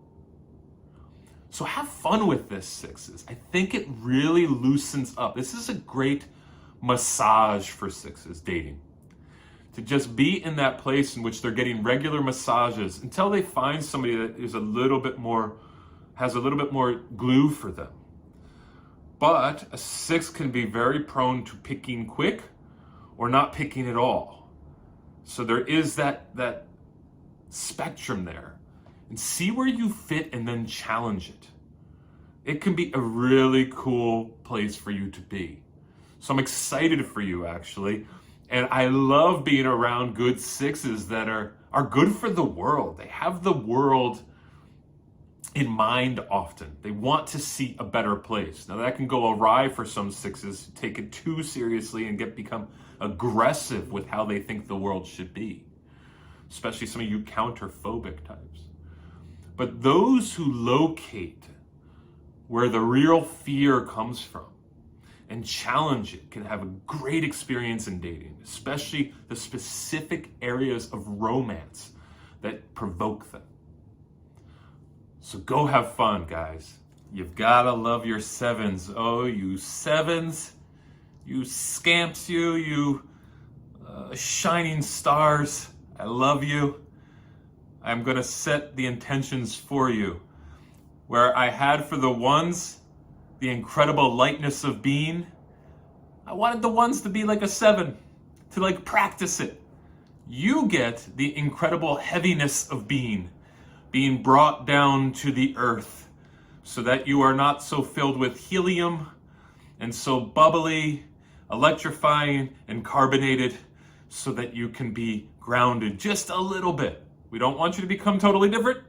So have fun with this, 6s. I think it really loosens up. This is a great massage for 6s dating. To just be in that place in which they're getting regular massages until they find somebody that is has a little bit more glue for them. But a 6 can be very prone to picking quick or not picking at all. So there is that spectrum there. And see where you fit and then challenge it. It can be a really cool place for you to be. So I'm excited for you, actually. And I love being around good 6s that are good for the world. They have the world in mind often. They want to see a better place. Now that can go awry for some 6s, take it too seriously and become aggressive with how they think the world should be. Especially some of you counterphobic types. But those who locate where the real fear comes from and challenge it can have a great experience in dating, especially the specific areas of romance that provoke them. So go have fun, guys. You've gotta love your 7s. Oh, you 7s, you scamps, you shining stars. I love you. I'm gonna set the intentions for you. Where I had for the 1s, the incredible lightness of being, I wanted the 1s to be like a 7, to practice it. You get the incredible heaviness of being brought down to the earth, so that you are not so filled with helium and so bubbly, electrifying, and carbonated, so that you can be grounded just a little bit. We don't want you to become totally different,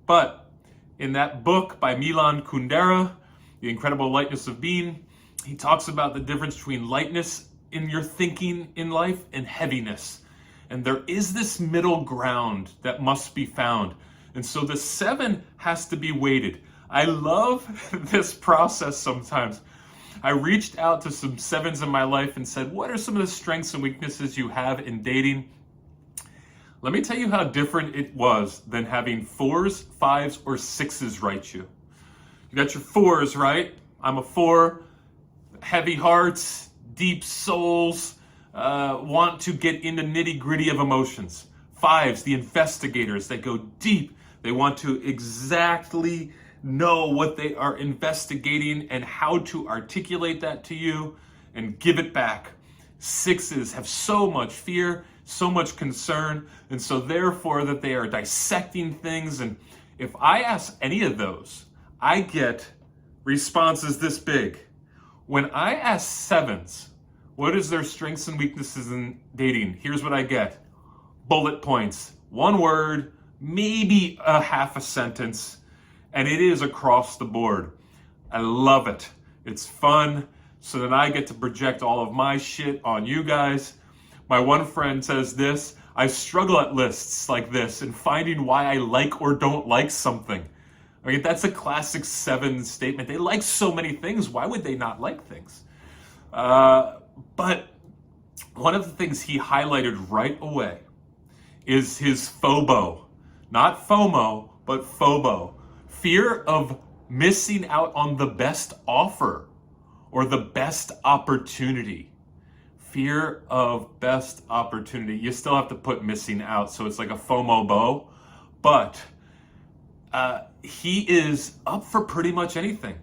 but in that book by Milan Kundera, The Incredible Lightness of Being, he talks about the difference between lightness in your thinking in life and heaviness. And there is this middle ground that must be found. And so the 7 has to be weighted. I love this process sometimes. I reached out to some 7s in my life and said, what are some of the strengths and weaknesses you have in dating? Let me tell you how different it was than having 4s, 5s, or 6s write you. You got your 4s, right? I'm a 4, heavy hearts, deep souls, want to get into nitty-gritty of emotions. 5s, the investigators, they go deep. They want to exactly know what they are investigating and how to articulate that to you and give it back. 6s have so much fear, so much concern, and so therefore that they are dissecting things. And if I ask any of those, I get responses this big. When I ask 7s, what is their strengths and weaknesses in dating? Here's what I get. Bullet points, one word, maybe a half a sentence, and it is across the board. I love it. It's fun, so then I get to project all of my shit on you guys. My one friend says this: I struggle at lists like this and finding why I like or don't like something. I mean, that's a classic 7 statement. They like so many things. Why would they not like things? But one of the things he highlighted right away is his FOBO. Not FOMO, but FOBO. Fear of missing out on the best offer or the best opportunity. Fear of best opportunity. You still have to put missing out, so it's like a FOMO-BO. But he is up for pretty much anything.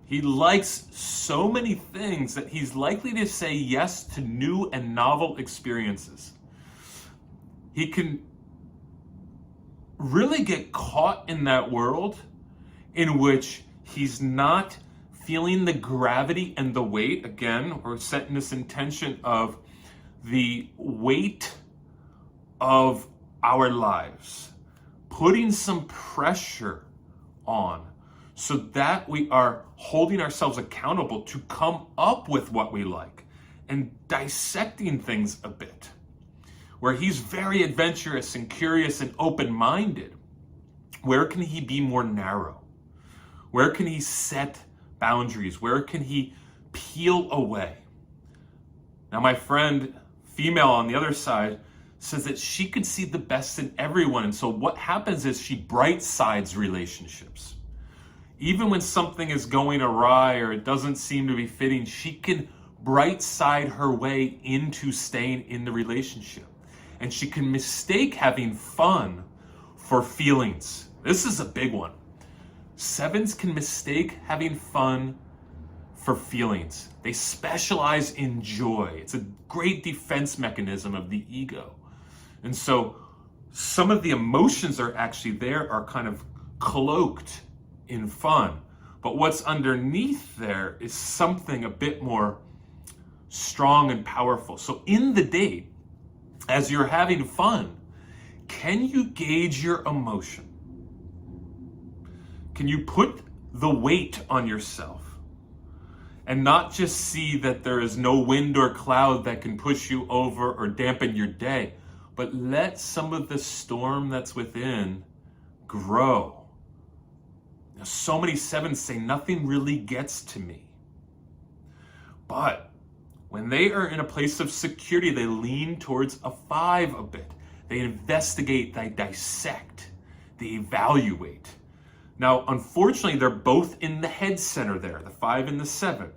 He likes so many things that he's likely to say yes to new and novel experiences. He can really get caught in that world in which he's not feeling the gravity and the weight. Again, we're setting this intention of the weight of our lives, putting some pressure on so that we are holding ourselves accountable to come up with what we like and dissecting things a bit. Where he's very adventurous and curious and open-minded, where can he be more narrow? Where can he set boundaries? Where can he peel away? Now, my friend, female on the other side, says that she could see the best in everyone. And so what happens is she bright sides relationships. Even when something is going awry or it doesn't seem to be fitting, she can bright side her way into staying in the relationship. And she can mistake having fun for feelings. This is a big one. 7s can mistake having fun for feelings. They specialize in joy. It's a great defense mechanism of the ego. And so some of the emotions are actually there are kind of cloaked in fun. But what's underneath there is something a bit more strong and powerful. So in the date, as you're having fun, can you gauge your emotion? Can you put the weight on yourself and not just see that there is no wind or cloud that can push you over or dampen your day, but let some of the storm that's within grow? Now, so many 7s say nothing really gets to me. But when they are in a place of security, they lean towards a 5 a bit. They investigate, they dissect, they evaluate. Now, unfortunately, they're both in the head center there, the 5 and the 7.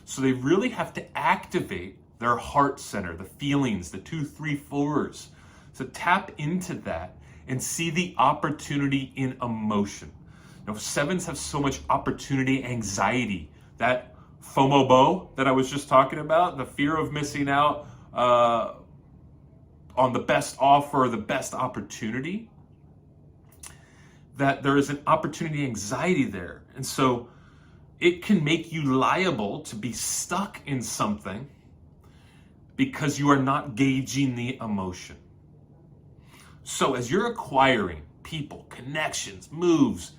So they really have to activate their heart center, the feelings, the 2, 3, 4s. So tap into that and see the opportunity in emotion. Now, 7s have so much opportunity anxiety. That FOMO-BO that I was just talking about, the fear of missing out on the best offer, the best opportunity, that there is an opportunity anxiety there. And so it can make you liable to be stuck in something because you are not gauging the emotion. So as you're acquiring people, connections, moves,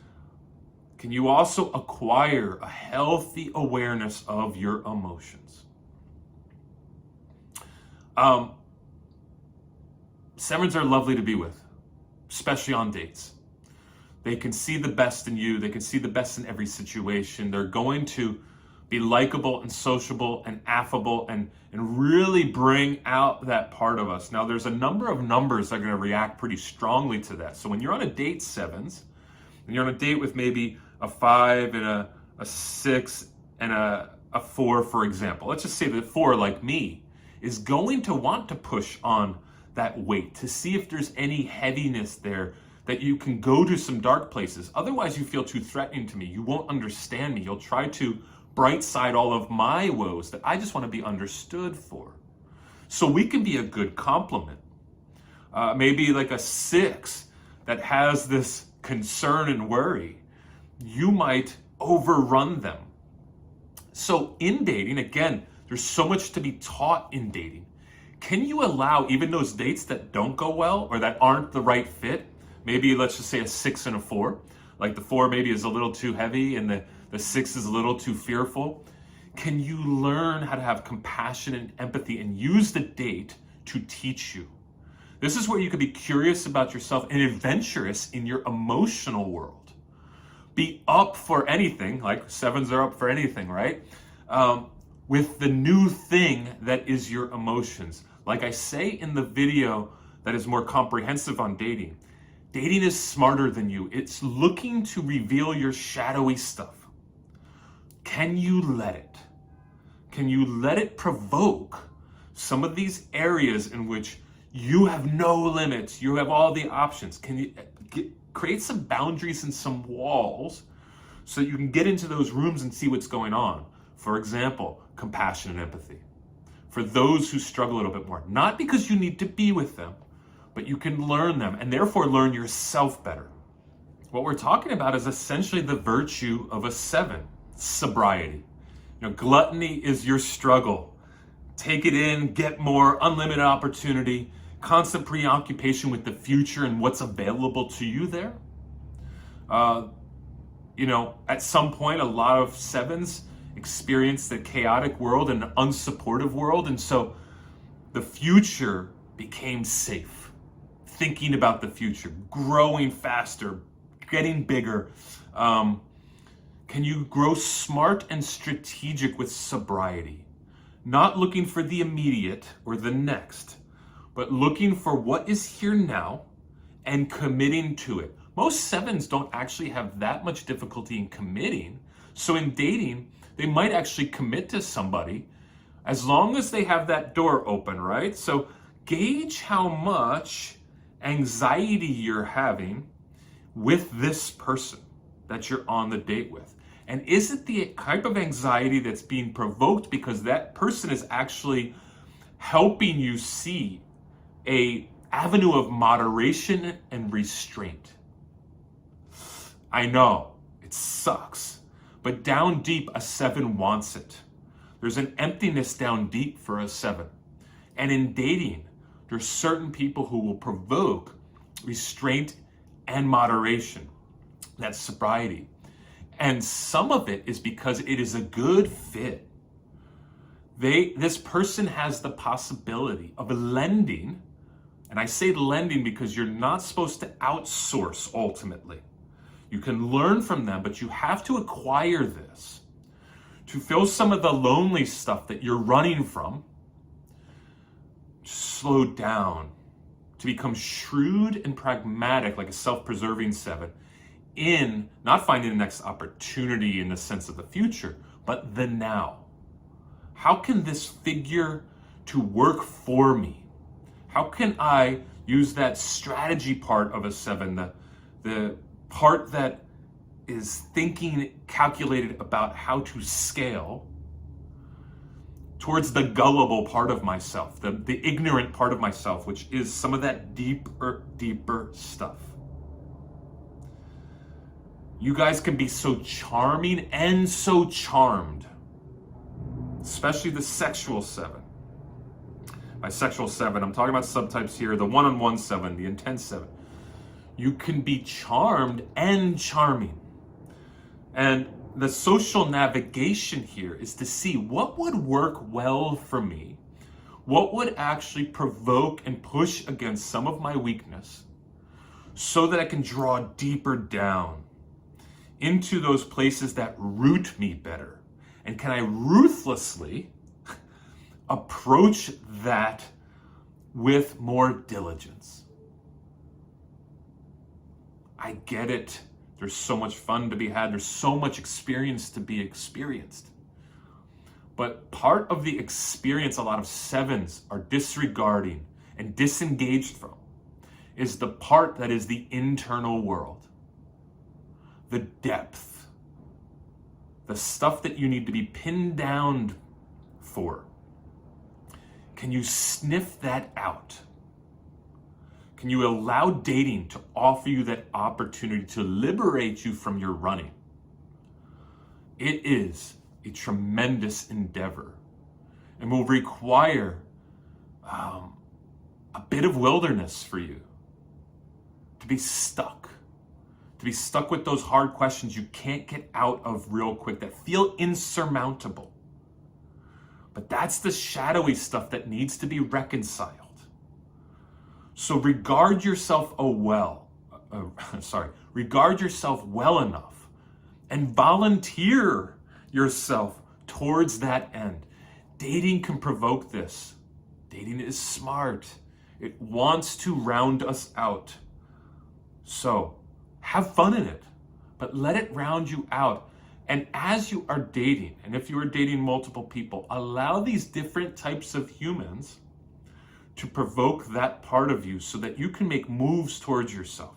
can you also acquire a healthy awareness of your emotions? 7s are lovely to be with, especially on dates. They can see the best in you. They can see the best in every situation. They're going to be likable and sociable and affable and really bring out that part of us. Now, there's a number of numbers that are going to react pretty strongly to that. So when you're on a date, sevens, and you're on a date with maybe a 5 and a 6 and a 4, for example. Let's just say that 4, like me, is going to want to push on that weight to see if there's any heaviness there, that you can go to some dark places. Otherwise, you feel too threatening to me. You won't understand me. You'll try to bright side all of my woes that I just want to be understood for. So we can be a good complement. Maybe like a 6 that has this concern and worry. You might overrun them. So in dating, again, there's so much to be taught in dating. Can you allow even those dates that don't go well or that aren't the right fit? Maybe let's just say a 6 and a 4. Like the 4 maybe is a little too heavy and the 6 is a little too fearful. Can you learn how to have compassion and empathy and use the date to teach you? This is where you can be curious about yourself and adventurous in your emotional world. Be up for anything, like 7s are up for anything, right? With the new thing that is your emotions. Like I say in the video that is more comprehensive on dating, dating is smarter than you. It's looking to reveal your shadowy stuff. Can you let it? Can you let it provoke some of these areas in which you have no limits, you have all the options? Can you create some boundaries and some walls so that you can get into those rooms and see what's going on? For example, compassion and empathy. For those who struggle a little bit more, not because you need to be with them, but you can learn them and therefore learn yourself better. What we're talking about is essentially the virtue of a 7, sobriety. Gluttony is your struggle. Take it in, get more, unlimited opportunity, constant preoccupation with the future and what's available to you there. At some point, a lot of 7s experience the chaotic world and unsupportive world. And so the future became safe. Thinking about the future, growing faster, getting bigger. Can you grow smart and strategic with sobriety? Not looking for the immediate or the next, but looking for what is here now and committing to it. Most 7s don't actually have that much difficulty in committing. So in dating, they might actually commit to somebody as long as they have that door open, right? So gauge how much anxiety you're having with this person that you're on the date with. And is it the type of anxiety that's being provoked because that person is actually helping you see a avenue of moderation and restraint? I know, it sucks, but down deep, a 7 wants it. There's an emptiness down deep for a 7. And in dating, there's certain people who will provoke restraint and moderation. That's sobriety. And some of it is because it is a good fit. This person has the possibility of lending, and I say lending because you're not supposed to outsource ultimately. You can learn from them, but you have to acquire this to fill some of the lonely stuff that you're running from. Slow down, to become shrewd and pragmatic like a self-preserving 7 in not finding the next opportunity in the sense of the future, but the now. How can this figure to work for me? How can I use that strategy part of a 7, the part that is thinking calculated about how to scale towards the gullible part of myself, the ignorant part of myself, which is some of that deeper stuff. You guys can be so charming and so charmed, especially the sexual 7. By sexual 7, I'm talking about subtypes here, the one-on-one 7, the intense 7. You can be charmed and charming. And the social navigation here is to see what would work well for me, what would actually provoke and push against some of my weakness, so that I can draw deeper down into those places that root me better And can I ruthlessly approach that with more diligence? I get it. There's so much fun to be had. There's so much experience to be experienced. But part of the experience a lot of sevens are disregarding and disengaged from is the part that is the internal world. The depth. The stuff that you need to be pinned down for. Can you sniff that out? Can you allow dating to offer you that opportunity to liberate you from your running? It is a tremendous endeavor and will require a bit of wilderness for you to be stuck with those hard questions you can't get out of real quick that feel insurmountable. But that's the shadowy stuff that needs to be reconciled. So regard yourself regard yourself well enough and volunteer yourself towards that end. Dating can provoke this. Dating is smart. It wants to round us out. So have fun in it, but let it round you out. And as you are dating, and if you are dating multiple people, allow these different types of humans to provoke that part of you so that you can make moves towards yourself.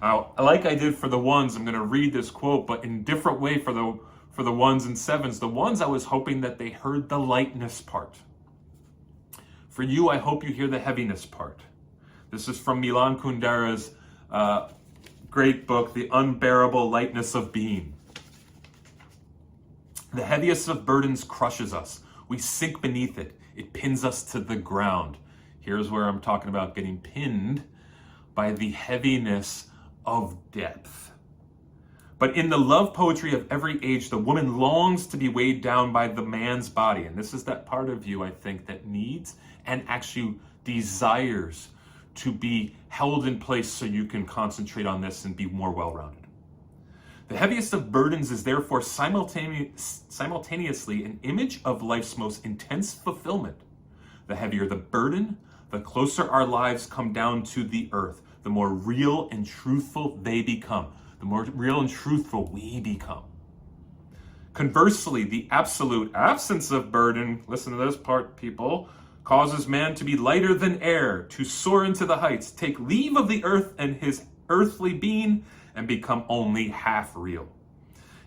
Now, like I did for the ones, I'm going to read this quote, but in a different way for the ones and sevens. The ones, I was hoping that they heard the lightness part. For you, I hope you hear the heaviness part. This is from Milan Kundera's great book, The Unbearable Lightness of Being. The heaviest of burdens crushes us. We sink beneath it. It pins us to the ground. Here's where I'm talking about getting pinned by the heaviness of depth. But in the love poetry of every age, the woman longs to be weighed down by the man's body. And this is that part of you, I think, that needs and actually desires to be held in place so you can concentrate on this and be more well-rounded. The heaviest of burdens is therefore simultaneously an image of life's most intense fulfillment. The heavier the burden, the closer our lives come down to the earth, the more real and truthful they become, the more real and truthful we become. Conversely, the absolute absence of burden, listen to this part, people, causes man to be lighter than air, to soar into the heights, take leave of the earth and his earthly being, and become only half real.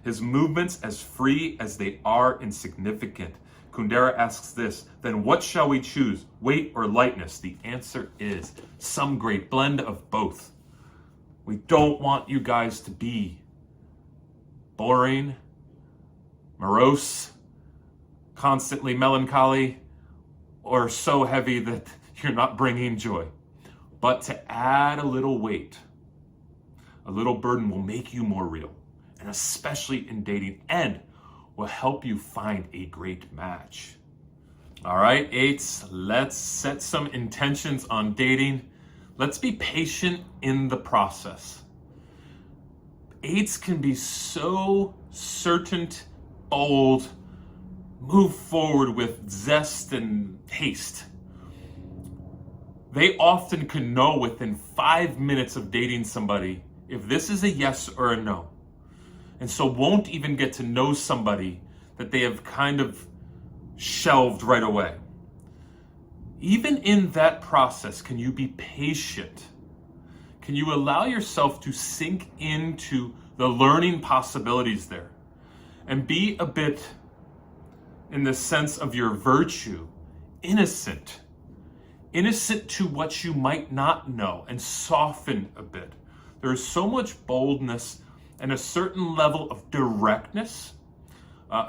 His movements as free as they are insignificant. Kundera asks this, then what shall we choose, weight or lightness? The answer is some great blend of both. We don't want you guys to be boring, morose, constantly melancholy, or so heavy that you're not bringing joy. But to add a little weight, a little burden will make you more real, and especially in dating, and will help you find a great match. All right, eights, let's set some intentions on dating. Let's be patient in the process. Eights can be so certain, bold, move forward with zest and haste. They often can know within 5 minutes of dating somebody if this is a yes or a no. And so won't even get to know somebody that they have kind of shelved right away. Even in that process, can you be patient? Can you allow yourself to sink into the learning possibilities there? And be a bit, in the sense of your virtue, innocent. Innocent to what you might not know, and soften a bit. There is so much boldness and a certain level of directness,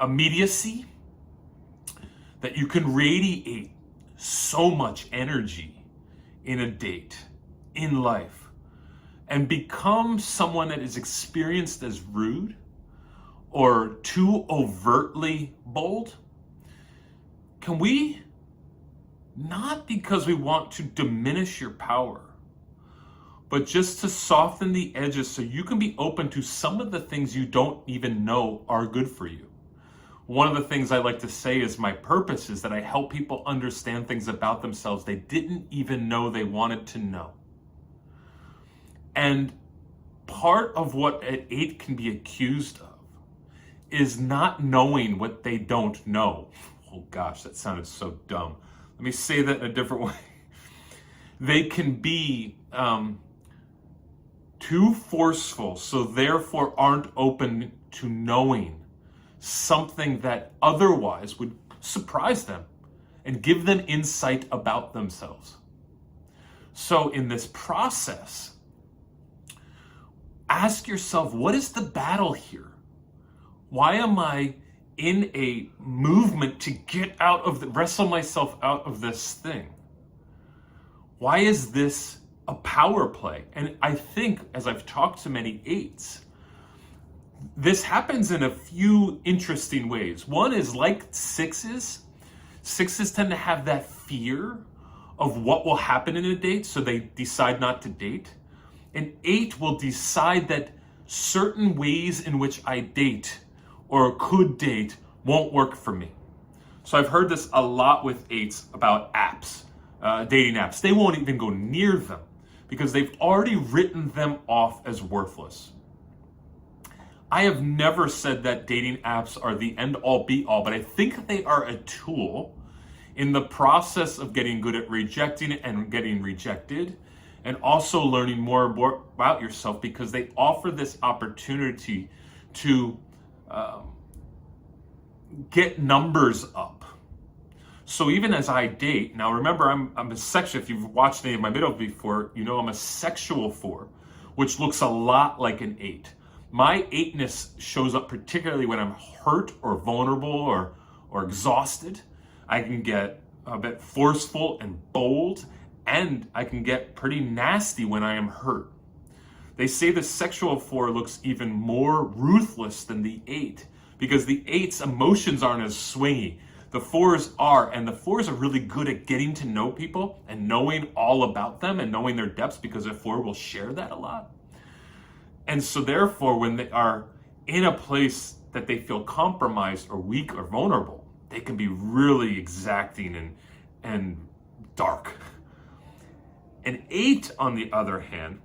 immediacy, that you can radiate so much energy in a date, in life, and become someone that is experienced as rude or too overtly bold. Can we, not because we want to diminish your power, but just to soften the edges so you can be open to some of the things you don't even know are good for you. one of the things I like to say is my purpose is that I help people understand things about themselves they didn't even know they wanted to know. And part of what an 8 can be accused of is not knowing what they don't know. Oh gosh, that sounded so dumb. Let me say that in a different way. They can be too forceful, so therefore aren't open to knowing something that otherwise would surprise them and give them insight about themselves. So in this process, ask yourself, what is the battle here? Why am I in a movement to wrestle myself out of this thing? Why is this a power play? And I think, as I've talked to many 8s, this happens in a few interesting ways. One is like 6s. 6s tend to have that fear of what will happen in a date, so they decide not to date. An 8 will decide that certain ways in which I date or could date won't work for me. So I've heard this a lot with 8s about apps, dating apps. They won't even go near them because they've already written them off as worthless. I have never said that dating apps are the end all be all, but I think they are a tool in the process of getting good at rejecting and getting rejected, and also learning more about yourself, because they offer this opportunity to get numbers up. So even as I date, now remember, I'm a sexual, if you've watched any of my videos before, you know I'm a sexual 4, which looks a lot like an 8. My 8ness shows up particularly when I'm hurt or vulnerable or exhausted. I can get a bit forceful and bold, and I can get pretty nasty when I am hurt. They say the sexual 4 looks even more ruthless than the 8 because the 8's emotions aren't as swingy. The 4's are, and the 4's are really good at getting to know people and knowing all about them and knowing their depths, because a 4 will share that a lot. And so therefore, when they are in a place that they feel compromised or weak or vulnerable, they can be really exacting and dark. An 8, on the other hand,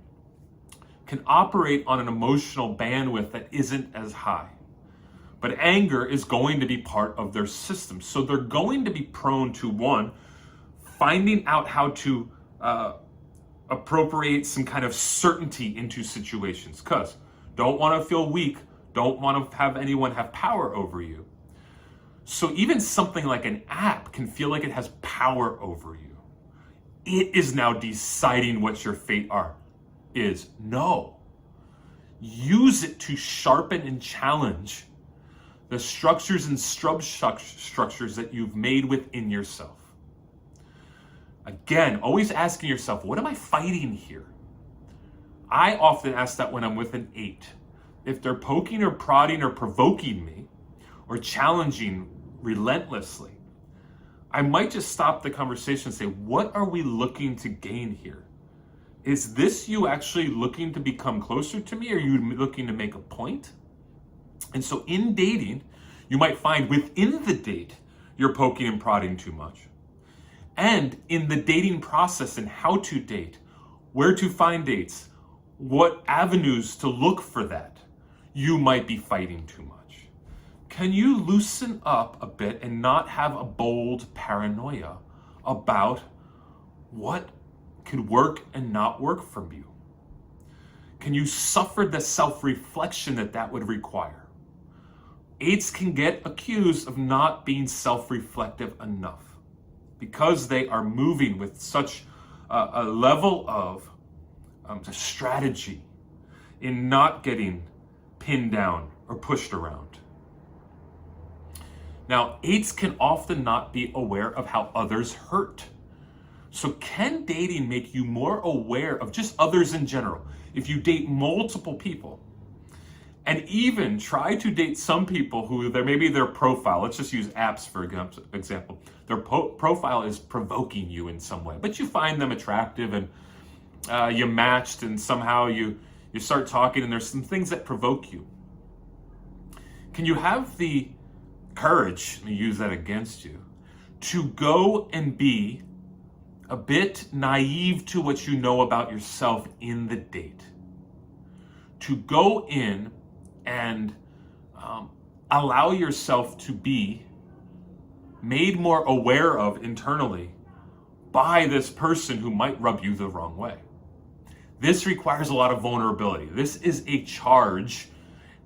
can operate on an emotional bandwidth that isn't as high. But anger is going to be part of their system. So they're going to be prone to, one, finding out how to appropriate some kind of certainty into situations, because don't want to feel weak, don't want to have anyone have power over you. So even something like an app can feel like it has power over you. It is now deciding what your fate is. No. Use it to sharpen and challenge the structures and structures that you've made within yourself. Again, always asking yourself, what am I fighting here? I often ask that when I'm with an 8. If they're poking or prodding or provoking me or challenging relentlessly, I might just stop the conversation and say, what are we looking to gain here? Is this you actually looking to become closer to me, or are you looking to make a point? And so in dating, you might find within the date, you're poking and prodding too much. And in the dating process and how to date, where to find dates, what avenues to look for that, you might be fighting too much. Can you loosen up a bit and not have a bold paranoia about what could work and not work from you? Can you suffer the self-reflection that would require? 8s can get accused of not being self-reflective enough because they are moving with such a level of strategy in not getting pinned down or pushed around. Now, 8s can often not be aware of how others hurt. So can dating make you more aware of just others in general? If you date multiple people, and even try to date some people who maybe their profile, let's just use apps for example, their profile is provoking you in some way, but you find them attractive and you matched, and somehow you start talking and there's some things that provoke you. Can you have the courage, let me use that against you, to go and be a bit naive to what you know about yourself in the date. To go in and allow yourself to be made more aware of internally by this person who might rub you the wrong way. This requires a lot of vulnerability. This is a charge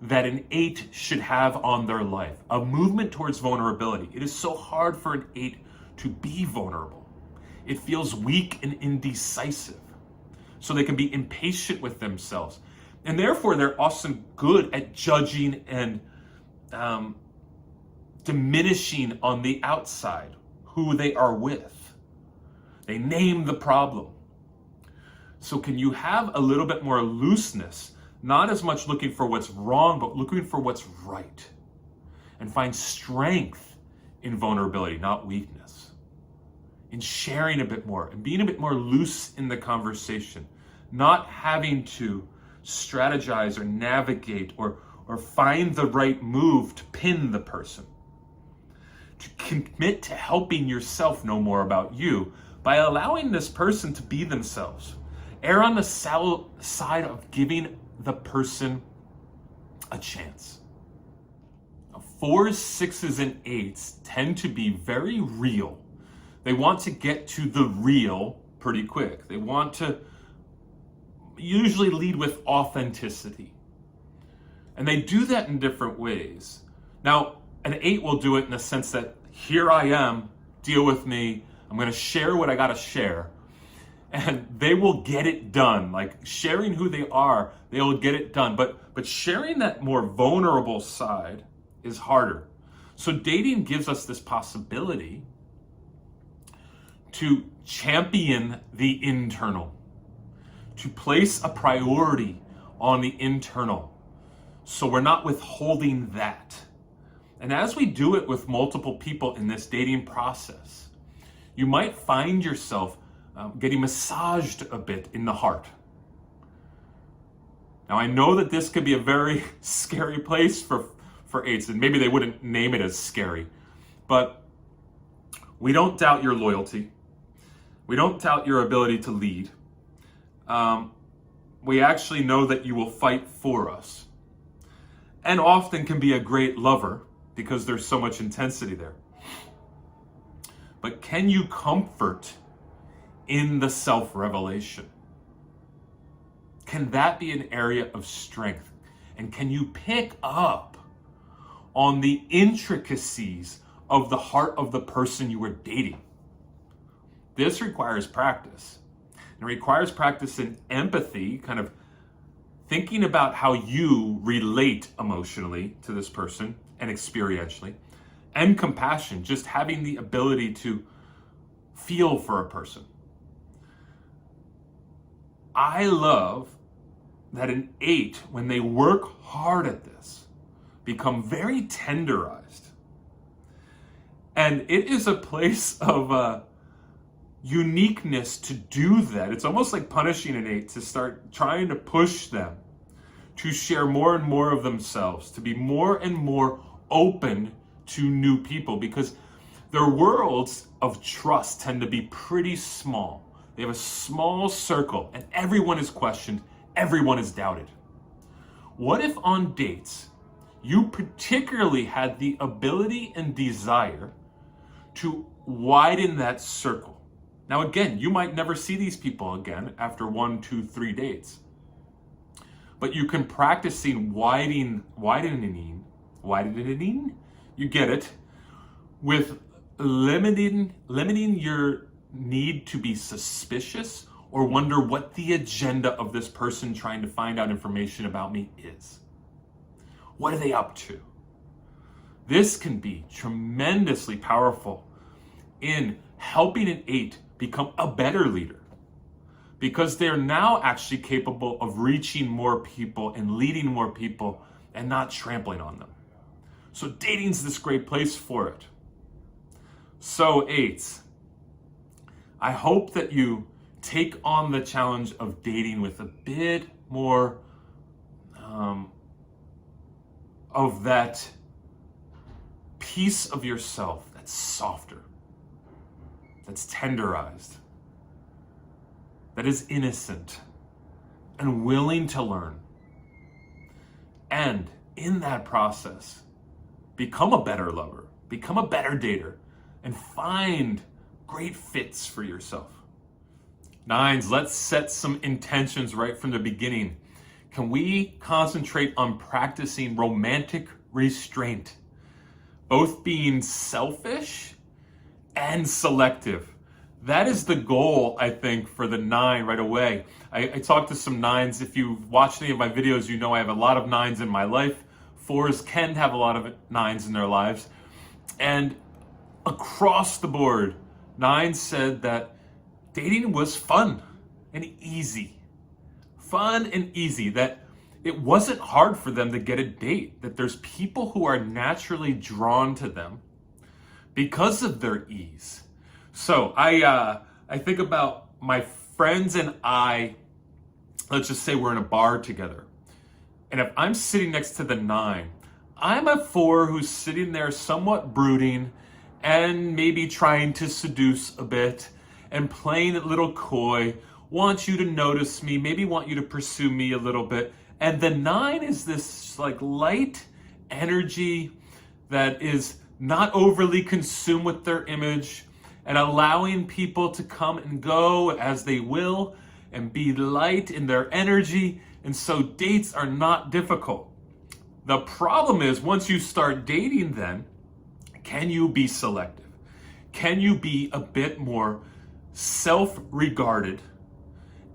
that an 8 should have on their life, a movement towards vulnerability. It is so hard for an 8 to be vulnerable. It feels weak and indecisive. So they can be impatient with themselves. And therefore, they're often good at judging and diminishing on the outside who they are with. They name the problem. So can you have a little bit more looseness, not as much looking for what's wrong, but looking for what's right, and find strength in vulnerability, not weakness, in sharing a bit more and being a bit more loose in the conversation, not having to strategize or navigate or find the right move to pin the person. To commit to helping yourself know more about you by allowing this person to be themselves. Err on the side of giving the person a chance. Now, 4s, 6s, and 8s tend to be very real. They want to get to the real pretty quick. They want to usually lead with authenticity. And they do that in different ways. Now, an 8 will do it in the sense that here I am, deal with me, I'm going to share what I got to share. And they will get it done. Like sharing who they are, they will get it done. But sharing that more vulnerable side is harder. So dating gives us this possibility to champion the internal, to place a priority on the internal. So we're not withholding that. And as we do it with multiple people in this dating process, you might find yourself getting massaged a bit in the heart. Now I know that this could be a very scary place for 8s, and maybe they wouldn't name it as scary, but we don't doubt your loyalty. We don't doubt your ability to lead. We actually know that you will fight for us, and often can be a great lover because there's so much intensity there. But can you comfort in the self-revelation? Can that be an area of strength? And can you pick up on the intricacies of the heart of the person you are dating? This requires practice. It requires practice in empathy, kind of thinking about how you relate emotionally to this person and experientially, and compassion, just having the ability to feel for a person. I love that an 8, when they work hard at this, become very tenderized. And it is a place of uniqueness to do that. It's almost like punishing an 8 to start trying to push them to share more and more of themselves, to be more and more open to new people, because their worlds of trust tend to be pretty small. They have a small circle, and everyone is questioned, everyone is doubted. What if on dates, you particularly had the ability and desire to widen that circle? Now again, you might never see these people again after 1, 2, 3 dates. But you can practicing widening, you get it, with limiting your need to be suspicious or wonder what the agenda of this person trying to find out information about me is. What are they up to? This can be tremendously powerful in helping an 8 become a better leader, because they're now actually capable of reaching more people and leading more people and not trampling on them. So dating's this great place for it. So 8s, I hope that you take on the challenge of dating with a bit more of that piece of yourself that's softer, that's tenderized, that is innocent and willing to learn. And in that process, become a better lover, become a better dater, and find great fits for yourself. 9s, let's set some intentions right from the beginning. Can we concentrate on practicing romantic restraint, both being selfish and selective? That is the goal, I think, for the 9 right away. I talked to some 9s. If you've watched any of my videos, you know I have a lot of 9s in my life. 4s can have a lot of 9s in their lives. And across the board, 9 said that dating was fun and easy. Fun and easy, that it wasn't hard for them to get a date, that there's people who are naturally drawn to them because of their ease. So I think about my friends and I, let's just say we're in a bar together. And if I'm sitting next to the 9, I'm a 4 who's sitting there somewhat brooding and maybe trying to seduce a bit and playing a little coy, want you to notice me, maybe want you to pursue me a little bit. And the 9 is this like light energy that is not overly consumed with their image and allowing people to come and go as they will and be light in their energy. And so dates are not difficult. The problem is once you start dating then, can you be selective? Can you be a bit more self-regarded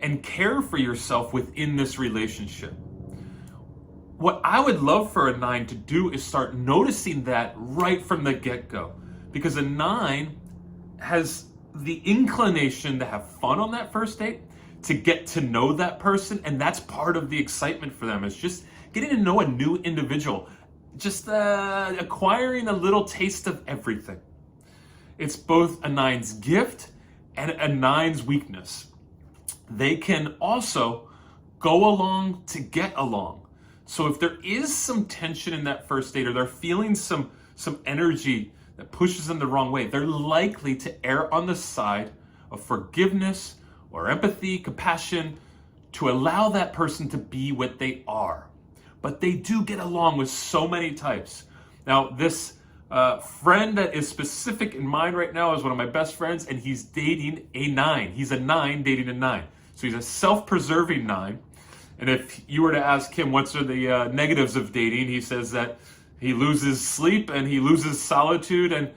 and care for yourself within this relationship? What I would love for a 9 to do is start noticing that right from the get-go, because a 9 has the inclination to have fun on that first date, to get to know that person, and that's part of the excitement for them. It's just getting to know a new individual, just acquiring a little taste of everything. It's both a 9's gift and a 9's weakness. They can also go along to get along. So if there is some tension in that first date, or they're feeling some energy that pushes them the wrong way, they're likely to err on the side of forgiveness or empathy, compassion, to allow that person to be what they are. But they do get along with so many types. Now, this friend that is specific in mind right now is one of my best friends, and he's dating a 9. He's a 9 dating a 9. So he's a self-preserving 9. And if you were to ask him what's are the negatives of dating, he says that he loses sleep and he loses solitude, and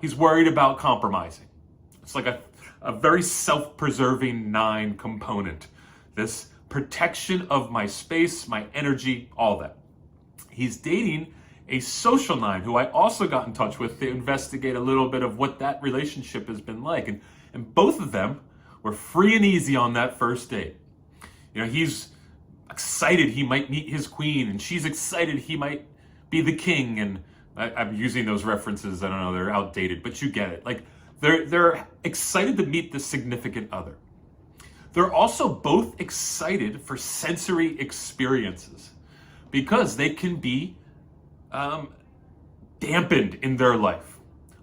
he's worried about compromising. It's like a very self-preserving 9 component. This protection of my space, my energy, all that. He's dating a social 9 who I also got in touch with to investigate a little bit of what that relationship has been like. And both of them were free and easy on that first date. He's excited he might meet his queen, and she's excited he might be the king. And I'm using those references, I don't know, they're outdated, but you get it. Like they're excited to meet the significant other. They're also both excited for sensory experiences because they can be dampened in their life.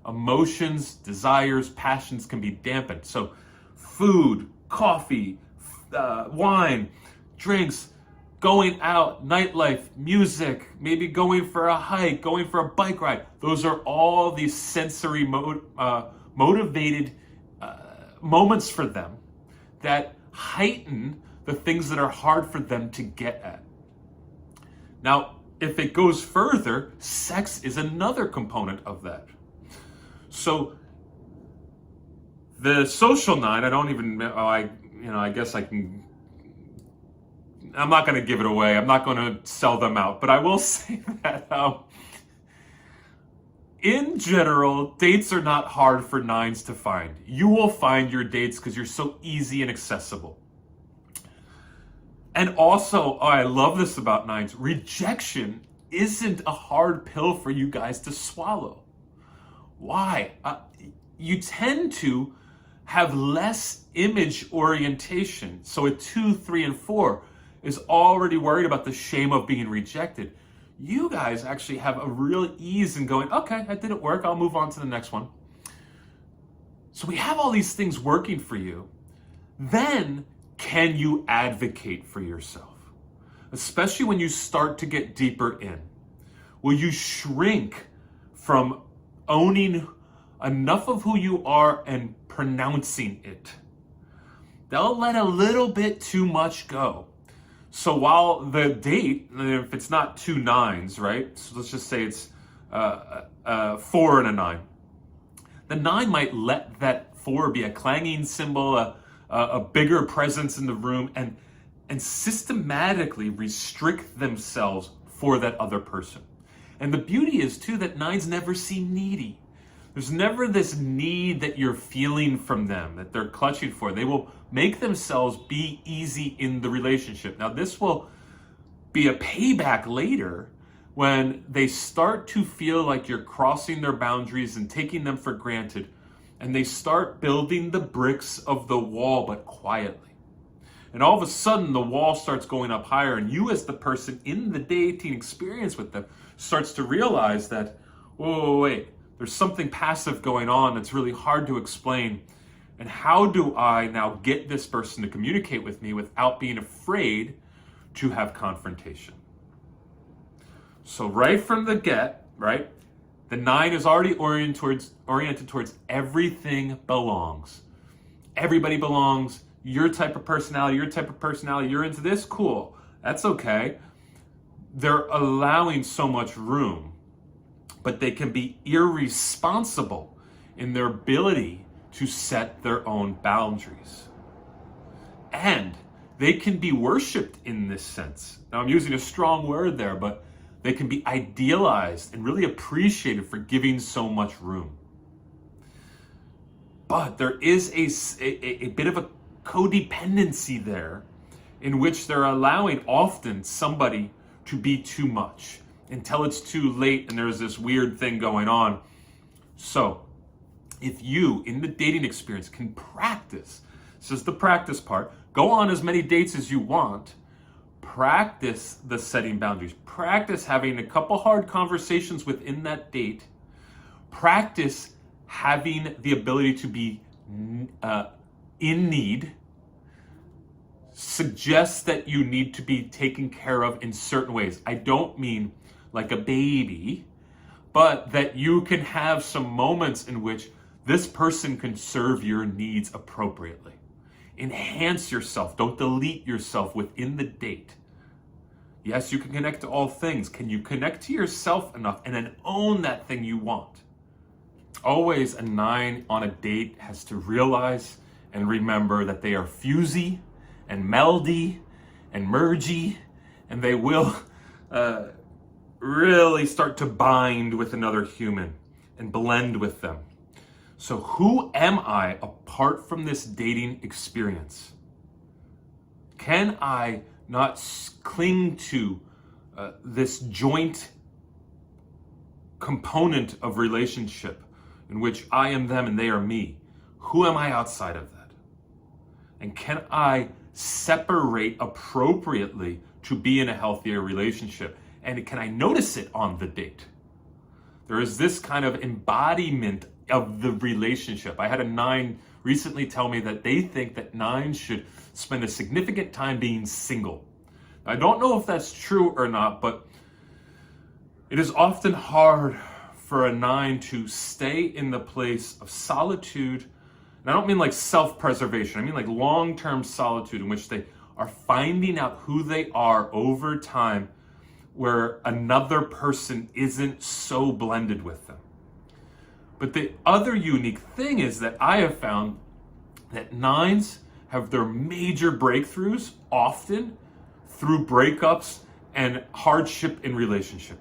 Emotions, desires, passions can be dampened. So food, coffee, wine, drinks, going out, nightlife, music, maybe going for a hike, going for a bike ride. Those are all these sensory motivated moments for them that heighten the things that are hard for them to get at. Now, if it goes further, sex is another component of that. So the social 9, I guess I can, I'm not going to give it away. I'm not going to sell them out, but I will say that in general, dates are not hard for 9s to find. You will find your dates because you're so easy and accessible. And also, I love this about 9s, rejection isn't a hard pill for you guys to swallow. Why? You tend to have less image orientation. So a 2, 3, and 4 is already worried about the shame of being rejected. you guys actually have a real ease in going, okay, that didn't work, I'll move on to the next one. So we have all these things working for you. Then can you advocate for yourself? Especially when you start to get deeper in. Will you shrink from owning enough of who you are and pronouncing it? They'll let a little bit too much go. So while the date, if it's not 2 9s, right? So let's just say it's 4 and a 9. The 9 might let that 4 be a clanging symbol, a bigger presence in the room, and systematically restrict themselves for that other person. And the beauty is too that 9s never seem needy. There's never this need that you're feeling from them, that they're clutching for. They will make themselves be easy in the relationship. Now, this will be a payback later when they start to feel like you're crossing their boundaries and taking them for granted, and they start building the bricks of the wall, but quietly. And all of a sudden, the wall starts going up higher, and you as the person in the dating experience with them starts to realize that, whoa, wait, there's something passive going on that's really hard to explain. And how do I now get this person to communicate with me without being afraid to have confrontation? So right from the get, right, the 9 is already oriented towards everything belongs. Everybody belongs. Your type of personality, you're into this, cool. That's okay. They're allowing so much room, but they can be irresponsible in their ability to set their own boundaries. And they can be worshipped in this sense. Now I'm using a strong word there, but they can be idealized and really appreciated for giving so much room. But there is a bit of a codependency there in which they're allowing often somebody to be too much until it's too late and there's this weird thing going on. So if you, in the dating experience, can practice, this is the practice part, go on as many dates as you want, practice the setting boundaries, practice having a couple hard conversations within that date, practice having the ability to be in need, suggests that you need to be taken care of in certain ways. I don't mean like a baby, but that you can have some moments in which this person can serve your needs appropriately. Enhance yourself. Don't delete yourself within the date. Yes, you can connect to all things. Can you connect to yourself enough and then own that thing you want? Always a 9 on a date has to realize and remember that they are fusy and meldy and mergy, and they will really start to bind with another human and blend with them. So who am I apart from this dating experience? Can I not cling to this joint component of relationship in which I am them and they are me? Who am I outside of that? And can I separate appropriately to be in a healthier relationship? And can I notice it on the date? There is this kind of embodiment of the relationship. I had a 9 recently tell me that they think that 9s should spend a significant time being single. I don't know if that's true or not, but it is often hard for a 9 to stay in the place of solitude. And I don't mean like self-preservation. I mean like long-term solitude in which they are finding out who they are over time, where another person isn't so blended with them. But the other unique thing is that I have found that 9s have their major breakthroughs often through breakups and hardship in relationship.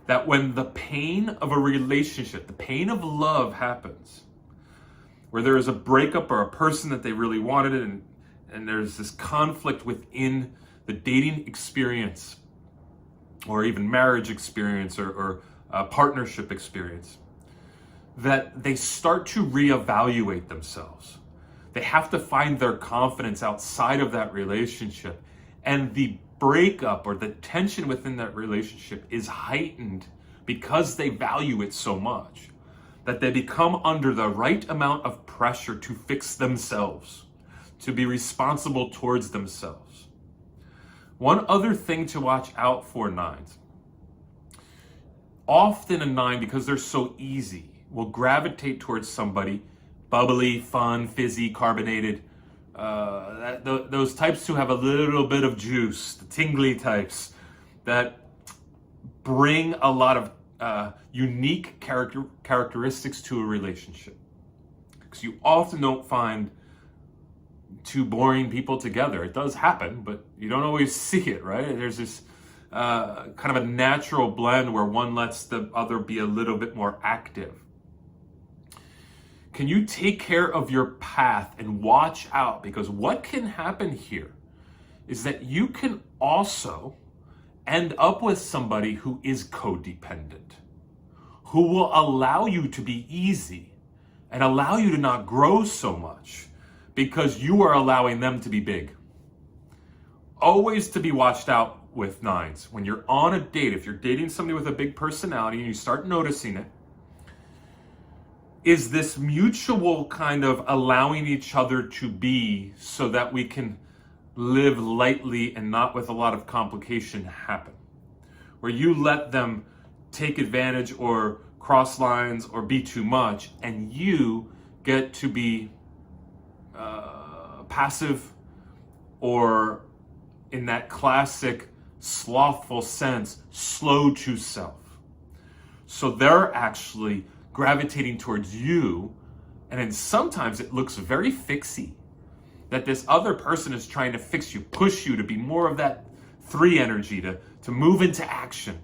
That when the pain of a relationship, the pain of love happens, where there is a breakup or a person that they really wanted and there's this conflict within the dating experience or even marriage experience or partnership experience, that they start to reevaluate themselves. They have to find their confidence outside of that relationship. And the breakup or the tension within that relationship is heightened because they value it so much that they become under the right amount of pressure to fix themselves, to be responsible towards themselves. One other thing to watch out for, nines. Often a nine, because they're so easy, will gravitate towards somebody bubbly, fun, fizzy, carbonated. Those types who have a little bit of juice, the tingly types that bring a lot of unique characteristics to a relationship. Because you often don't find two boring people together. It does happen, but you don't always see it, right? There's this kind of a natural blend where one lets the other be a little bit more active. Can you take care of your path and watch out? Because what can happen here is that you can also end up with somebody who is codependent, who will allow you to be easy and allow you to not grow so much because you are allowing them to be big. Always to be watched out with nines. When you're on a date, if you're dating somebody with a big personality and you start noticing it, is this mutual kind of allowing each other to be so that we can live lightly and not with a lot of complication happen. Where you let them take advantage or cross lines or be too much, and you get to be passive, or in that classic slothful sense, slow to self. So they're actually gravitating towards you, and then sometimes it looks very fixy, that this other person is trying to fix you, push you to be more of that 3 energy, to move into action.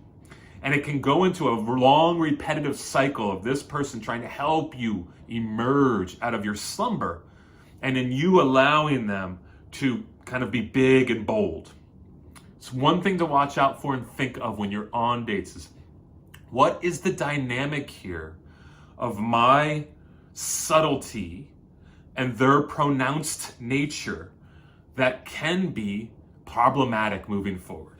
And it can go into a long repetitive cycle of this person trying to help you emerge out of your slumber, and then you allowing them to kind of be big and bold. It's one thing to watch out for and think of when you're on dates is, what is the dynamic here of my subtlety and their pronounced nature that can be problematic moving forward?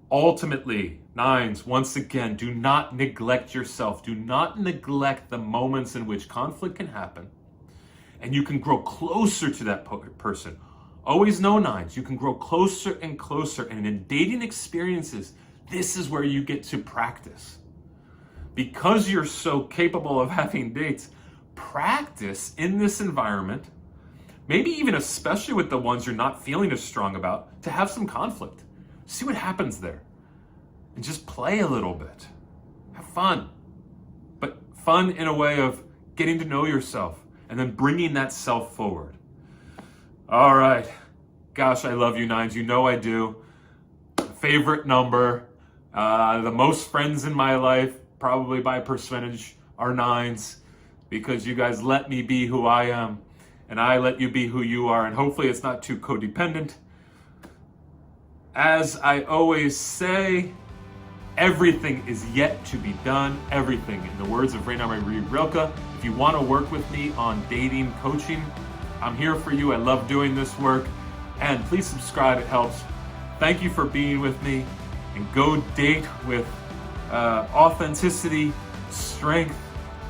Ultimately, nines, once again, do not neglect yourself. Do not neglect the moments in which conflict can happen, and you can grow closer to that person. Always know, nines, you can grow closer and closer, and in dating experiences, this is where you get to practice. Because you're so capable of having dates, practice in this environment, maybe even especially with the ones you're not feeling as strong about, to have some conflict. See what happens there. And just play a little bit. Have fun. But fun in a way of getting to know yourself and then bringing that self forward. All right. Gosh, I love you, nines. You know I do. Favorite number. The most friends in my life, probably by percentage, are nines, because you guys let me be who I am and I let you be who you are, and hopefully it's not too codependent. As I always say, everything is yet to be done. Everything. In the words of Rainer Marie Rilke, if you want to work with me on dating coaching, I'm here for you. I love doing this work. And please subscribe. It helps. Thank you for being with me. And go date with authenticity, strength,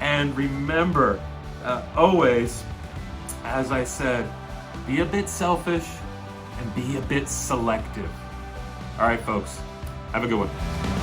and remember, always, as I said, be a bit selfish and be a bit selective. All right, folks, have a good one.